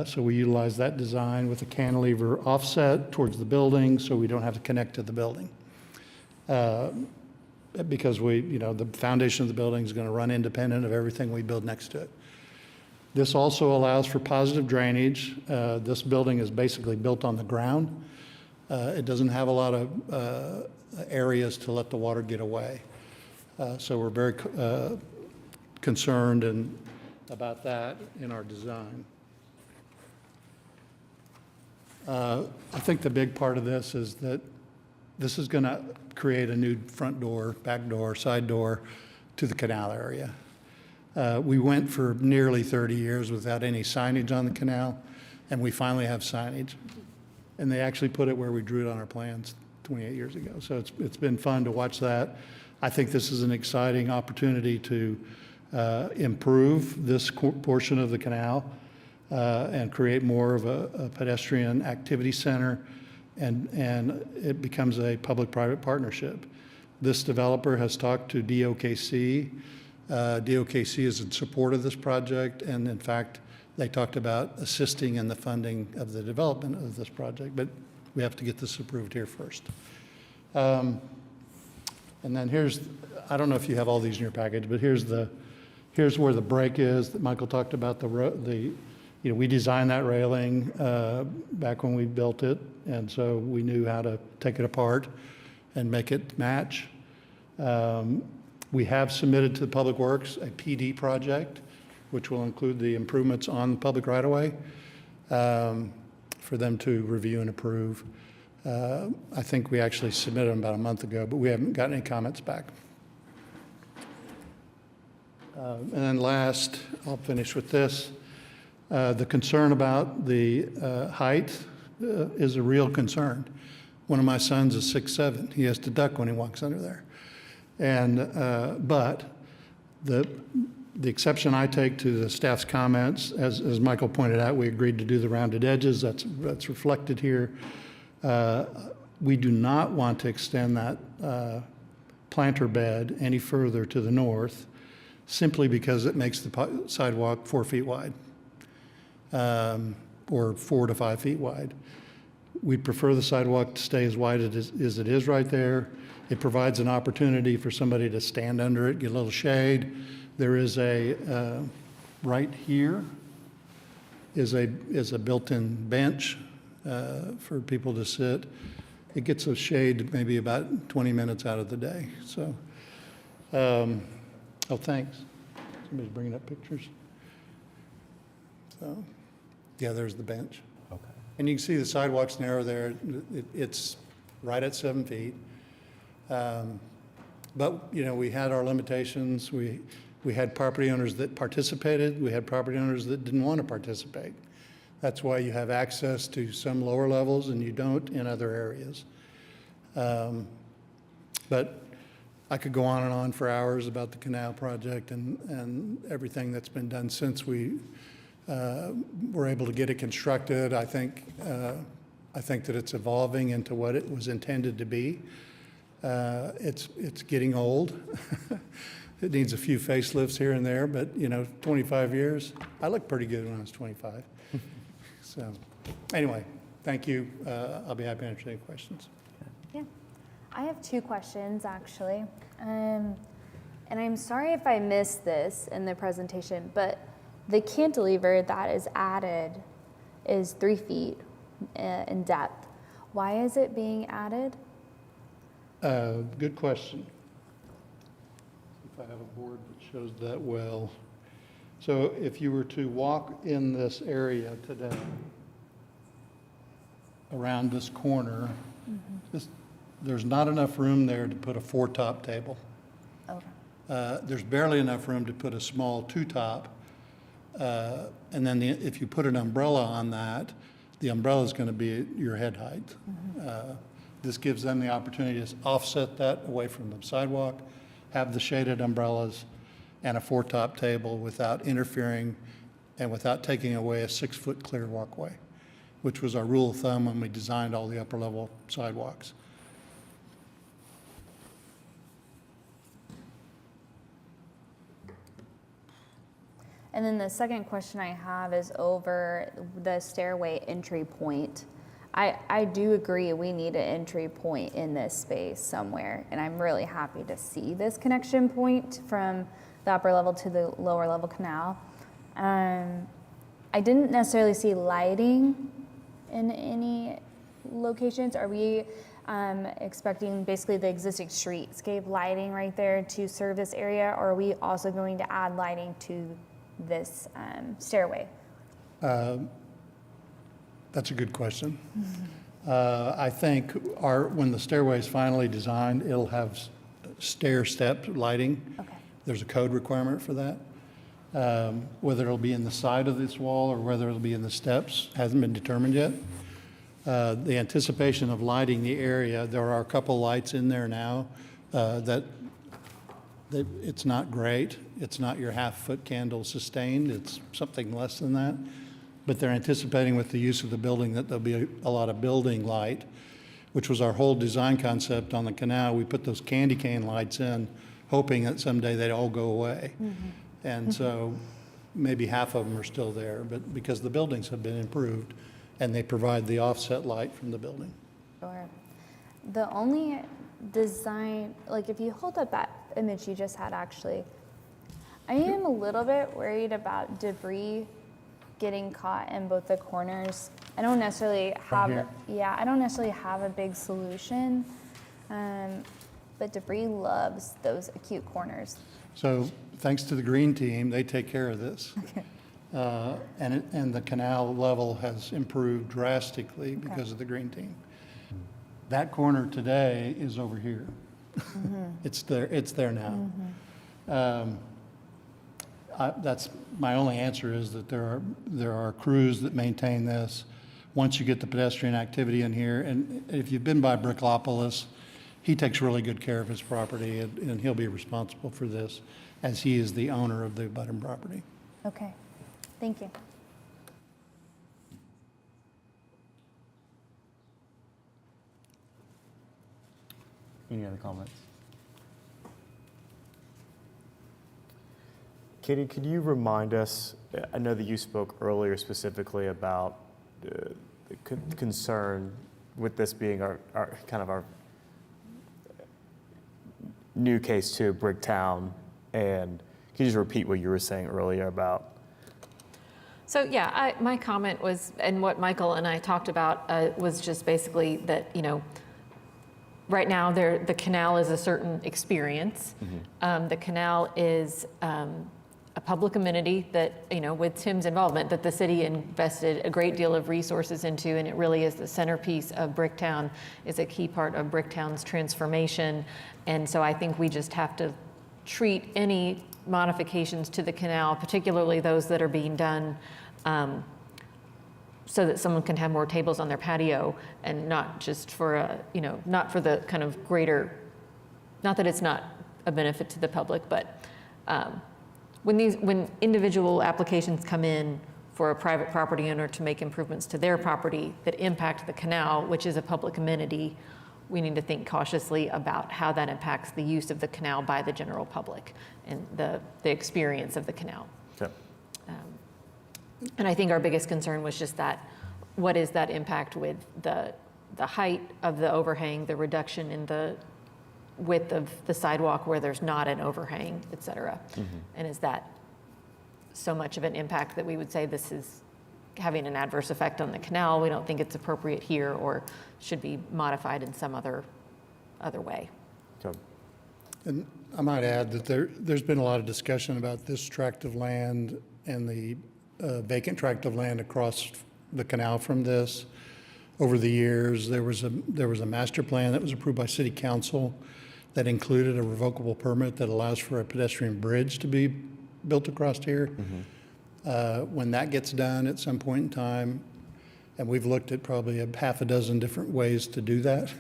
Speaker 11: So we utilized that design with a cantilever offset towards the building so we don't have to connect to the building. Because the foundation of the building is going to run independent of everything we build next to it. This also allows for positive drainage. This building is basically built on the ground. It doesn't have a lot of areas to let the water get away. So we're very concerned about that in our design. I think the big part of this is that this is going to create a new front door, back door, side door to the canal area. We went for nearly 30 years without any signage on the canal, and we finally have signage. And they actually put it where we drew it on our plans 28 years ago. So it's been fun to watch that. I think this is an exciting opportunity to improve this portion of the canal and create more of a pedestrian activity center, and it becomes a public-private partnership. This developer has talked to DOKC. DOKC is in support of this project, and in fact, they talked about assisting in the funding of the development of this project, but we have to get this approved here first. And then I don't know if you have all these in your package, but here's where the break is that Michael talked about. We designed that railing back when we built it, and so we knew how to take it apart and make it match. We have submitted to the Public Works a PD project, which will include the improvements on the public right-of-way for them to review and approve. I think we actually submitted them about a month ago, but we haven't gotten any comments back. And then last, I'll finish with this. The concern about the height is a real concern. One of my sons is 6'7". He has to duck when he walks under there. But the exception I take to the staff's comments, as Michael pointed out, we agreed to do the rounded edges. That's reflected here. We do not want to extend that planter bed any further to the north, simply because it makes the sidewalk 4 feet wide, or 4 to 5 feet wide. We prefer the sidewalk to stay as wide as it is right there. It provides an opportunity for somebody to stand under it, get a little shade. There is right here is a built-in bench for people to sit. It gets a shade maybe about 20 minutes out of the day. So, oh, thanks. Somebody's bringing up pictures. So, yeah, there's the bench.
Speaker 2: Okay.
Speaker 11: And you can see the sidewalk's narrow there. It's right at 7 feet. But, we had our limitations. We had property owners that participated. We had property owners that didn't want to participate. That's why you have access to some lower levels and you don't in other areas. But I could go on and on for hours about the canal project and everything that's been done since we were able to get it constructed. I think that it's evolving into what it was intended to be. It's getting old. It needs a few facelifts here and there, but 25 years. I looked pretty good when I was 25. So, anyway, thank you. I'll be happy to answer any questions.
Speaker 3: Yeah, I have 2 questions actually, and I'm sorry if I missed this in the presentation, but the cantilever that is added is 3 feet in depth. Why is it being added?
Speaker 11: Good question. If I have a board that shows that well. So if you were to walk in this area today, around this corner, there's not enough room there to put a 4-top table.
Speaker 3: Okay.
Speaker 11: There's barely enough room to put a small two-top. And then if you put an umbrella on that, the umbrella is going to be your head height. This gives them the opportunity to offset that away from the sidewalk, have the shaded umbrellas, and a four-top table without interfering and without taking away a 6-foot clear walkway, which was our rule of thumb when we designed all the upper-level sidewalks.
Speaker 3: And then the second question I have is over the stairway entry point. I do agree we need an entry point in this space somewhere, and I'm really happy to see this connection point from the upper level to the lower level canal. I didn't necessarily see lighting in any locations. Are we expecting basically the existing streetscape lighting right there to serve this area, or are we also going to add lighting to this stairway?
Speaker 11: That's a good question. I think when the stairway is finally designed, it'll have stair-step lighting.
Speaker 3: Okay.
Speaker 11: There's a code requirement for that. Whether it'll be in the side of this wall or whether it'll be in the steps hasn't been determined yet. The anticipation of lighting the area, there are a couple lights in there now it's not great. It's not your half-foot candle sustained. It's something less than that. But they're anticipating with the use of the building that there'll be a lot of building light, which was our whole design concept on the canal. We put those candy cane lights in, hoping that someday they'd all go away. And so maybe half of them are still there, but because the buildings have been improved and they provide the offset light from the building.
Speaker 3: Sure. The only design, like if you hold up that image you just had actually, I am a little bit worried about debris getting caught in both the corners. I don't necessarily have, I don't necessarily have a big solution, but debris loves those acute corners.
Speaker 11: So thanks to the green team, they take care of this. And the canal level has improved drastically because of the green team. That corner today is over here. It's there now. That's my only answer is that there are crews that maintain this. Once you get the pedestrian activity in here, and if you've been by Bricklopolis, he takes really good care of his property, and he'll be responsible for this as he is the owner of the abutting property.
Speaker 3: Okay, thank you.
Speaker 1: Any other comments? Katie, could you remind us, I know that you spoke earlier specifically about the concern with this being our new case to Bricktown, and can you just repeat what you were saying earlier about?
Speaker 5: So yeah, my comment was, and what Michael and I talked about was just basically that, right now the canal is a certain experience. The canal is a public amenity that, with Tim's involvement, that the city invested a great deal of resources into, and it really is the centerpiece of Bricktown, is a key part of Bricktown's transformation. And so I think we just have to treat any modifications to the canal, particularly those that are being done so that someone can have more tables on their patio, and not just for not for the kind of greater, not that it's not a benefit to the public, but when individual applications come in for a private property owner to make improvements to their property that impact the canal, which is a public amenity, we need to think cautiously about how that impacts the use of the canal by the general public and the experience of the canal.
Speaker 1: Okay.
Speaker 5: And I think our biggest concern was just that, what is that impact with the height of the overhang, the reduction in the width of the sidewalk where there's not an overhang, et cetera. And is that so much of an impact that we would say this is having an adverse effect on the canal? We don't think it's appropriate here, or should be modified in some other way.
Speaker 1: Okay.
Speaker 11: And I might add that there's been a lot of discussion about this tract of land and the vacant tract of land across the canal from this. Over the years, there was a master plan that was approved by City Council that included a revocable permit that allows for a pedestrian bridge to be built across here. When that gets done at some point in time, and we've looked at probably a half a dozen different ways to do that.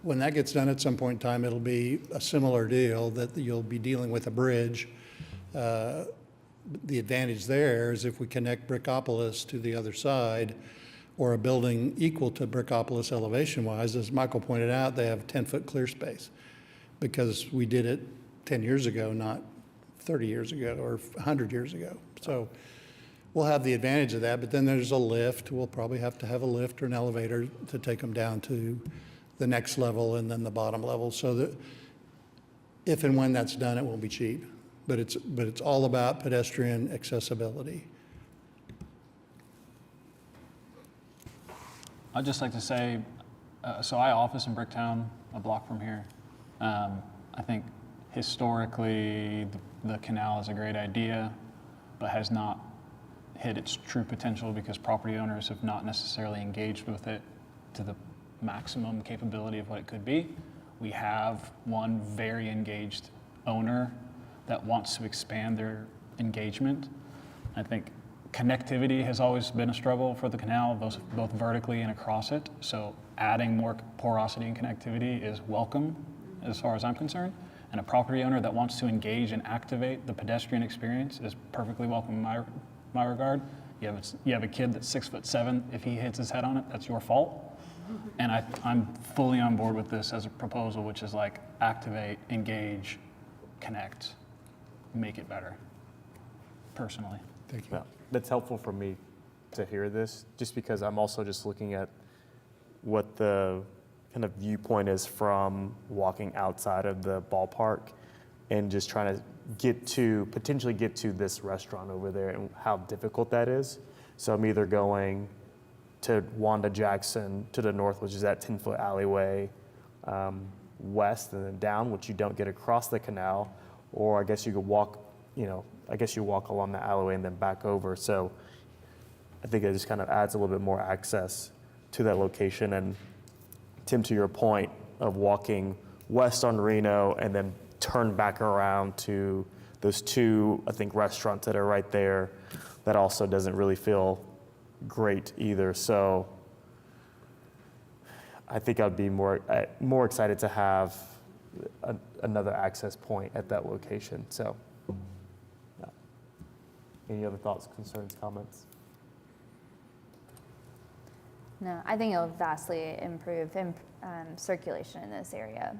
Speaker 11: When that gets done at some point in time, it'll be a similar deal that you'll be dealing with a bridge. The advantage there is if we connect Brickopolis to the other side, or a building equal to Brickopolis elevation-wise, as Michael pointed out, they have 10-foot clear space because we did it 10 years ago, not 30 years ago or 100 years ago. So we'll have the advantage of that, but then there's a lift. We'll probably have to have a lift or an elevator to take them down to the next level and then the bottom level, so that if and when that's done, it won't be cheap. But it's all about pedestrian accessibility.
Speaker 4: I'd just like to say, so I office in Bricktown, a block from here. I think historically the canal is a great idea, but has not hit its true potential because property owners have not necessarily engaged with it to the maximum capability of what it could be. We have one very engaged owner that wants to expand their engagement. I think connectivity has always been a struggle for the canal, both vertically and across it. So adding more porosity and connectivity is welcome as far as I'm concerned. And a property owner that wants to engage and activate the pedestrian experience is perfectly welcome in my regard. You have a kid that's 6'7". If he hits his head on it, that's your fault. And I'm fully on board with this as a proposal, which is like activate, engage, connect, make it better, personally.
Speaker 11: Thank you.
Speaker 1: Yeah, that's helpful for me to hear this, just because I'm also just looking at what the kind of viewpoint is from walking outside of the ballpark and just trying to potentially get to this restaurant over there and how difficult that is. So I'm either going to Wanda Jackson to the north, which is that 10-foot alleyway, west and then down, which you don't get across the canal, or I guess you could walk, you walk along the alleyway and then back over. So I think it just kind of adds a little bit more access to that location. And Tim, to your point of walking west on Reno and then turn back around to those two, I think, restaurants that are right there, that also doesn't really feel great either. So I think I'd be more excited to have another access point at that location. So any other thoughts, concerns, comments?
Speaker 3: No, I think it'll vastly improve circulation in this area.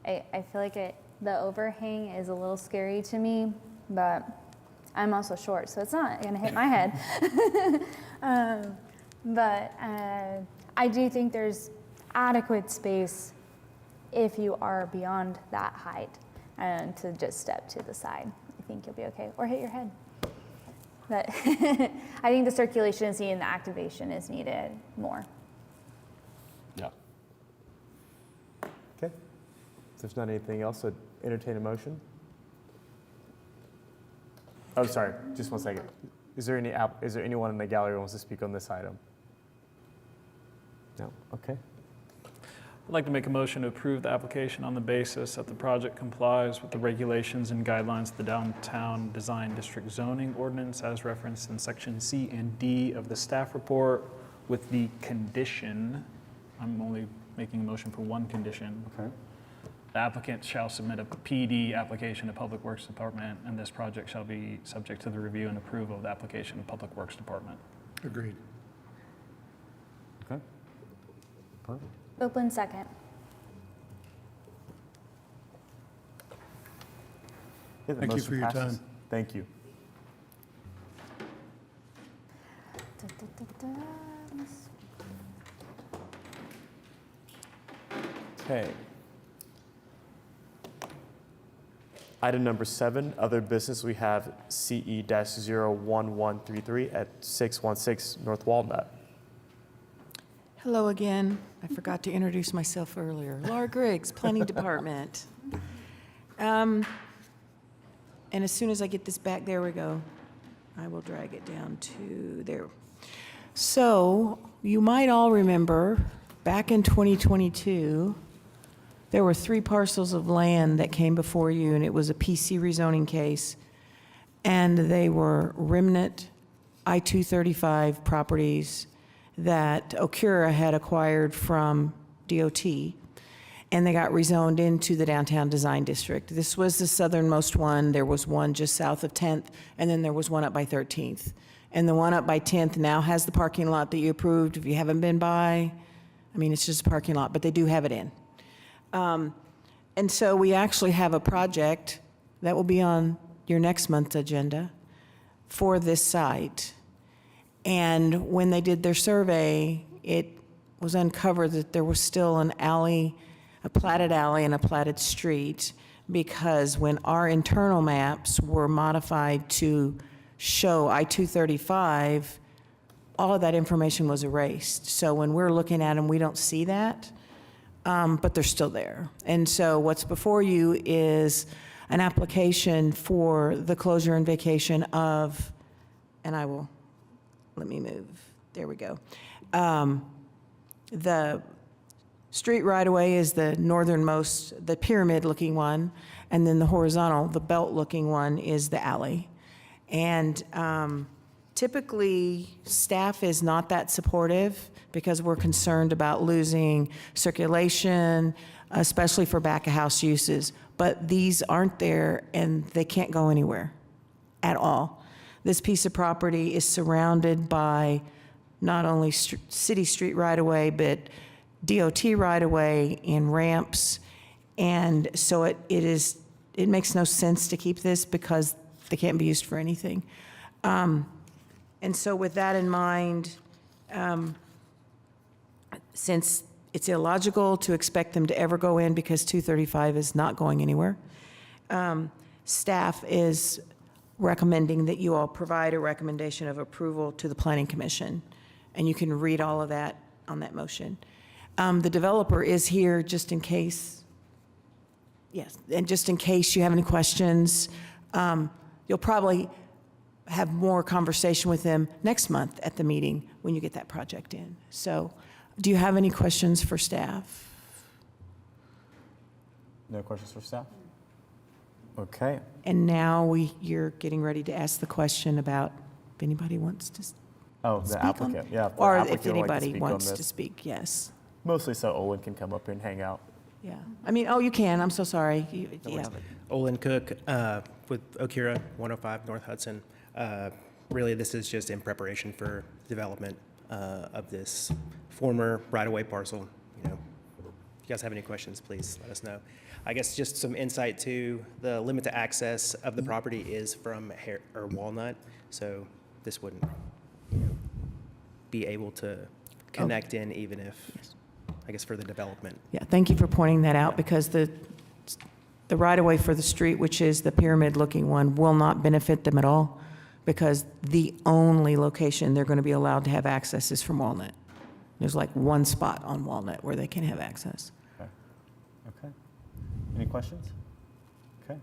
Speaker 3: I feel like the overhang is a little scary to me, but I'm also short, so it's not going to hit my head. But I do think there's adequate space if you are beyond that height and to just step to the side. I think you'll be okay, or hit your head. But I think the circulation is needed and the activation is needed more.
Speaker 1: Yeah. Okay. If there's not anything else, I'd entertain a motion. Oh, sorry, just 1 second. Is there anyone in the gallery who wants to speak on this item? No? Okay.
Speaker 4: I'd like to make a motion to approve the application on the basis that the project complies with the regulations and guidelines of the Downtown Design District Zoning Ordinance as referenced in section C and D of the staff report, with the condition, I'm only making a motion for one condition.
Speaker 1: Okay.
Speaker 4: The applicant shall submit a PD application to Public Works Department, and this project shall be subject to the review and approval of the application of Public Works Department.
Speaker 11: Agreed.
Speaker 1: Okay. Perfect.
Speaker 3: Open second.
Speaker 1: Yeah, the
Speaker 11: Thank you
Speaker 1: motion
Speaker 11: for your
Speaker 1: passes.
Speaker 11: time.
Speaker 1: Thank you. Okay. Item number 7, other business, we have CE-01133 at 616 North Walnut.
Speaker 6: Hello again. I forgot to introduce myself earlier. Laura Griggs, Planning Department. And as soon as I get this back, there we go. I will drag it down to there. So you might all remember, back in 2022, There were 3 parcels of land that came before you, and it was a PC rezoning case. And they were remnant I-235 properties that Okura had acquired from DOT, and they got rezoned into the downtown design district. This was the southernmost one. There was one just south of 10th, and then there was one up by 13th. And the one up by 10th now has the parking lot that you approved. If you haven't been by, I mean, it's just a parking lot, but they do have it in. And so we actually have a project that will be on your next month's agenda for this site. And when they did their survey, it was uncovered that there was still an alley, a platted alley and a platted street, because when our internal maps were modified to show I-235, all of that information was erased. So when we're looking at them, we don't see that, but they're still there. And so what's before you is an application for the closure and vacation of, and I will, let me move, there we go. The street right-of-way is the northernmost, the pyramid-looking one, and then the horizontal, the belt-looking one is the alley. And typically, staff is not that supportive because we're concerned about losing circulation, especially for back-of-house uses. But these aren't there, and they can't go anywhere at all. This piece of property is surrounded by not only city street right-of-way, but DOT right-of-way and ramps. And so it makes no sense to keep this because they can't be used for anything. And so with that in mind, since it's illogical to expect them to ever go in because 235 is not going anywhere, staff is recommending that you all provide a recommendation of approval to the Planning Commission. And you can read all of that on that motion. The developer is here just in case, yes, and just in case you have any questions. You'll probably have more conversation with them next month at the meeting when you get that project in. So do you have any questions for staff?
Speaker 1: No questions for staff? Okay.
Speaker 6: And now you're getting ready to ask the question about if anybody wants to
Speaker 1: Oh, the
Speaker 6: speak on.
Speaker 1: applicant, yeah. the
Speaker 6: Or
Speaker 1: applicant
Speaker 6: if
Speaker 1: would like to
Speaker 6: anybody
Speaker 1: speak on
Speaker 6: wants
Speaker 1: this.
Speaker 6: to speak, yes.
Speaker 1: Mostly so Olin can come up here and hang out.
Speaker 6: Yeah. I mean, oh, you can, I'm so sorry. Yeah.
Speaker 12: Olin Cook with Okura 105 North Hudson. Really, this is just in preparation for development of this former right-of-way parcel. You know, if you guys have any questions, please let us know. I guess just some insight to the limit to access of the property is from Walnut, so this wouldn't be able to connect in even if, I guess, for the development.
Speaker 6: Yeah, thank you for pointing that out, because the right-of-way for the street, which is the pyramid-looking one, will not benefit them at all, because the only location they're going to be allowed to have access is from Walnut. There's like one spot on Walnut where they can have access.
Speaker 1: Okay. Any questions? Okay.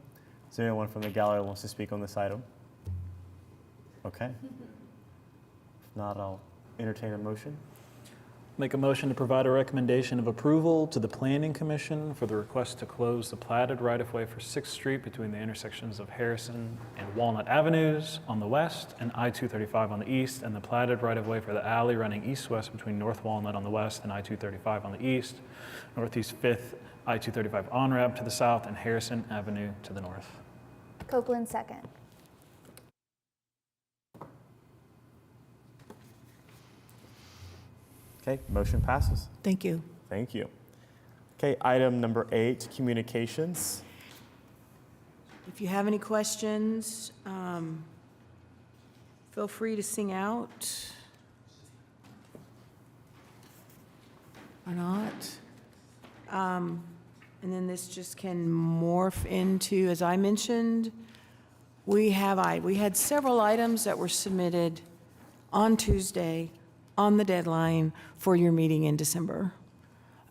Speaker 1: Is there anyone from the gallery who wants to speak on this item? Okay. If not, I'll entertain a motion.
Speaker 4: Make a motion to provide a recommendation of approval to the Planning Commission for the request to close the platted right-of-way for 6th Street between the intersections of Harrison and Walnut Avenues on the west and I-235 on the east, and the platted right-of-way for the alley running east-west between North Walnut on the west and I-235 on the east, Northeast 5th I-235 on-ramp to the south, and Harrison Avenue to the north.
Speaker 3: Copeland, second.
Speaker 1: Okay, motion passes.
Speaker 6: Thank you.
Speaker 1: Thank you. Okay, item number 8, communications.
Speaker 6: If you have any questions, feel free to sing out or not. And then this just can morph into, as I mentioned, we had several items that were submitted on Tuesday on the deadline for your meeting in December.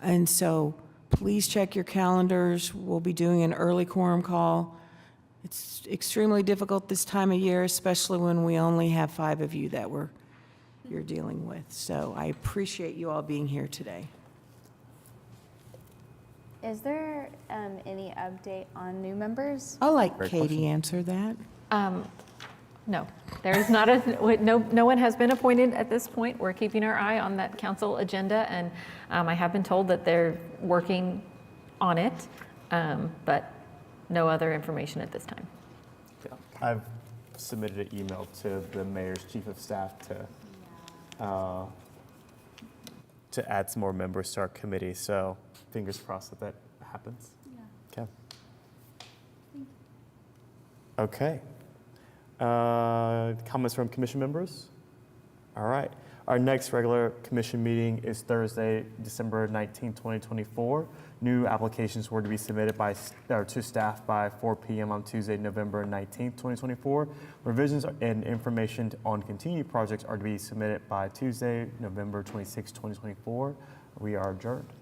Speaker 6: And so please check your calendars. We'll be doing an early quorum call. It's extremely difficult this time of year, especially when we only have 5 of you that you're dealing with. So I appreciate you all being here today.
Speaker 3: Is there any update on new members?
Speaker 6: I'll let
Speaker 1: Great
Speaker 6: Katie
Speaker 1: question.
Speaker 6: answer that.
Speaker 5: No, there is not no one has been appointed at this point. We're keeping our eye on that council agenda, and I have been told that they're working on it, but no other information at this time.
Speaker 1: Yeah. I've submitted an email to the mayor's chief of staff to add some more members to our committee. So fingers crossed that that happens. Yeah. Okay. Comments from commission members? All right. Our next regular commission meeting is Thursday, December 19, 2024. New applications were to be submitted to staff by 4 p.m. on Tuesday, November 19, 2024. Revisions and information on continued projects are to be submitted by Tuesday, November 26, 2024. We are adjourned.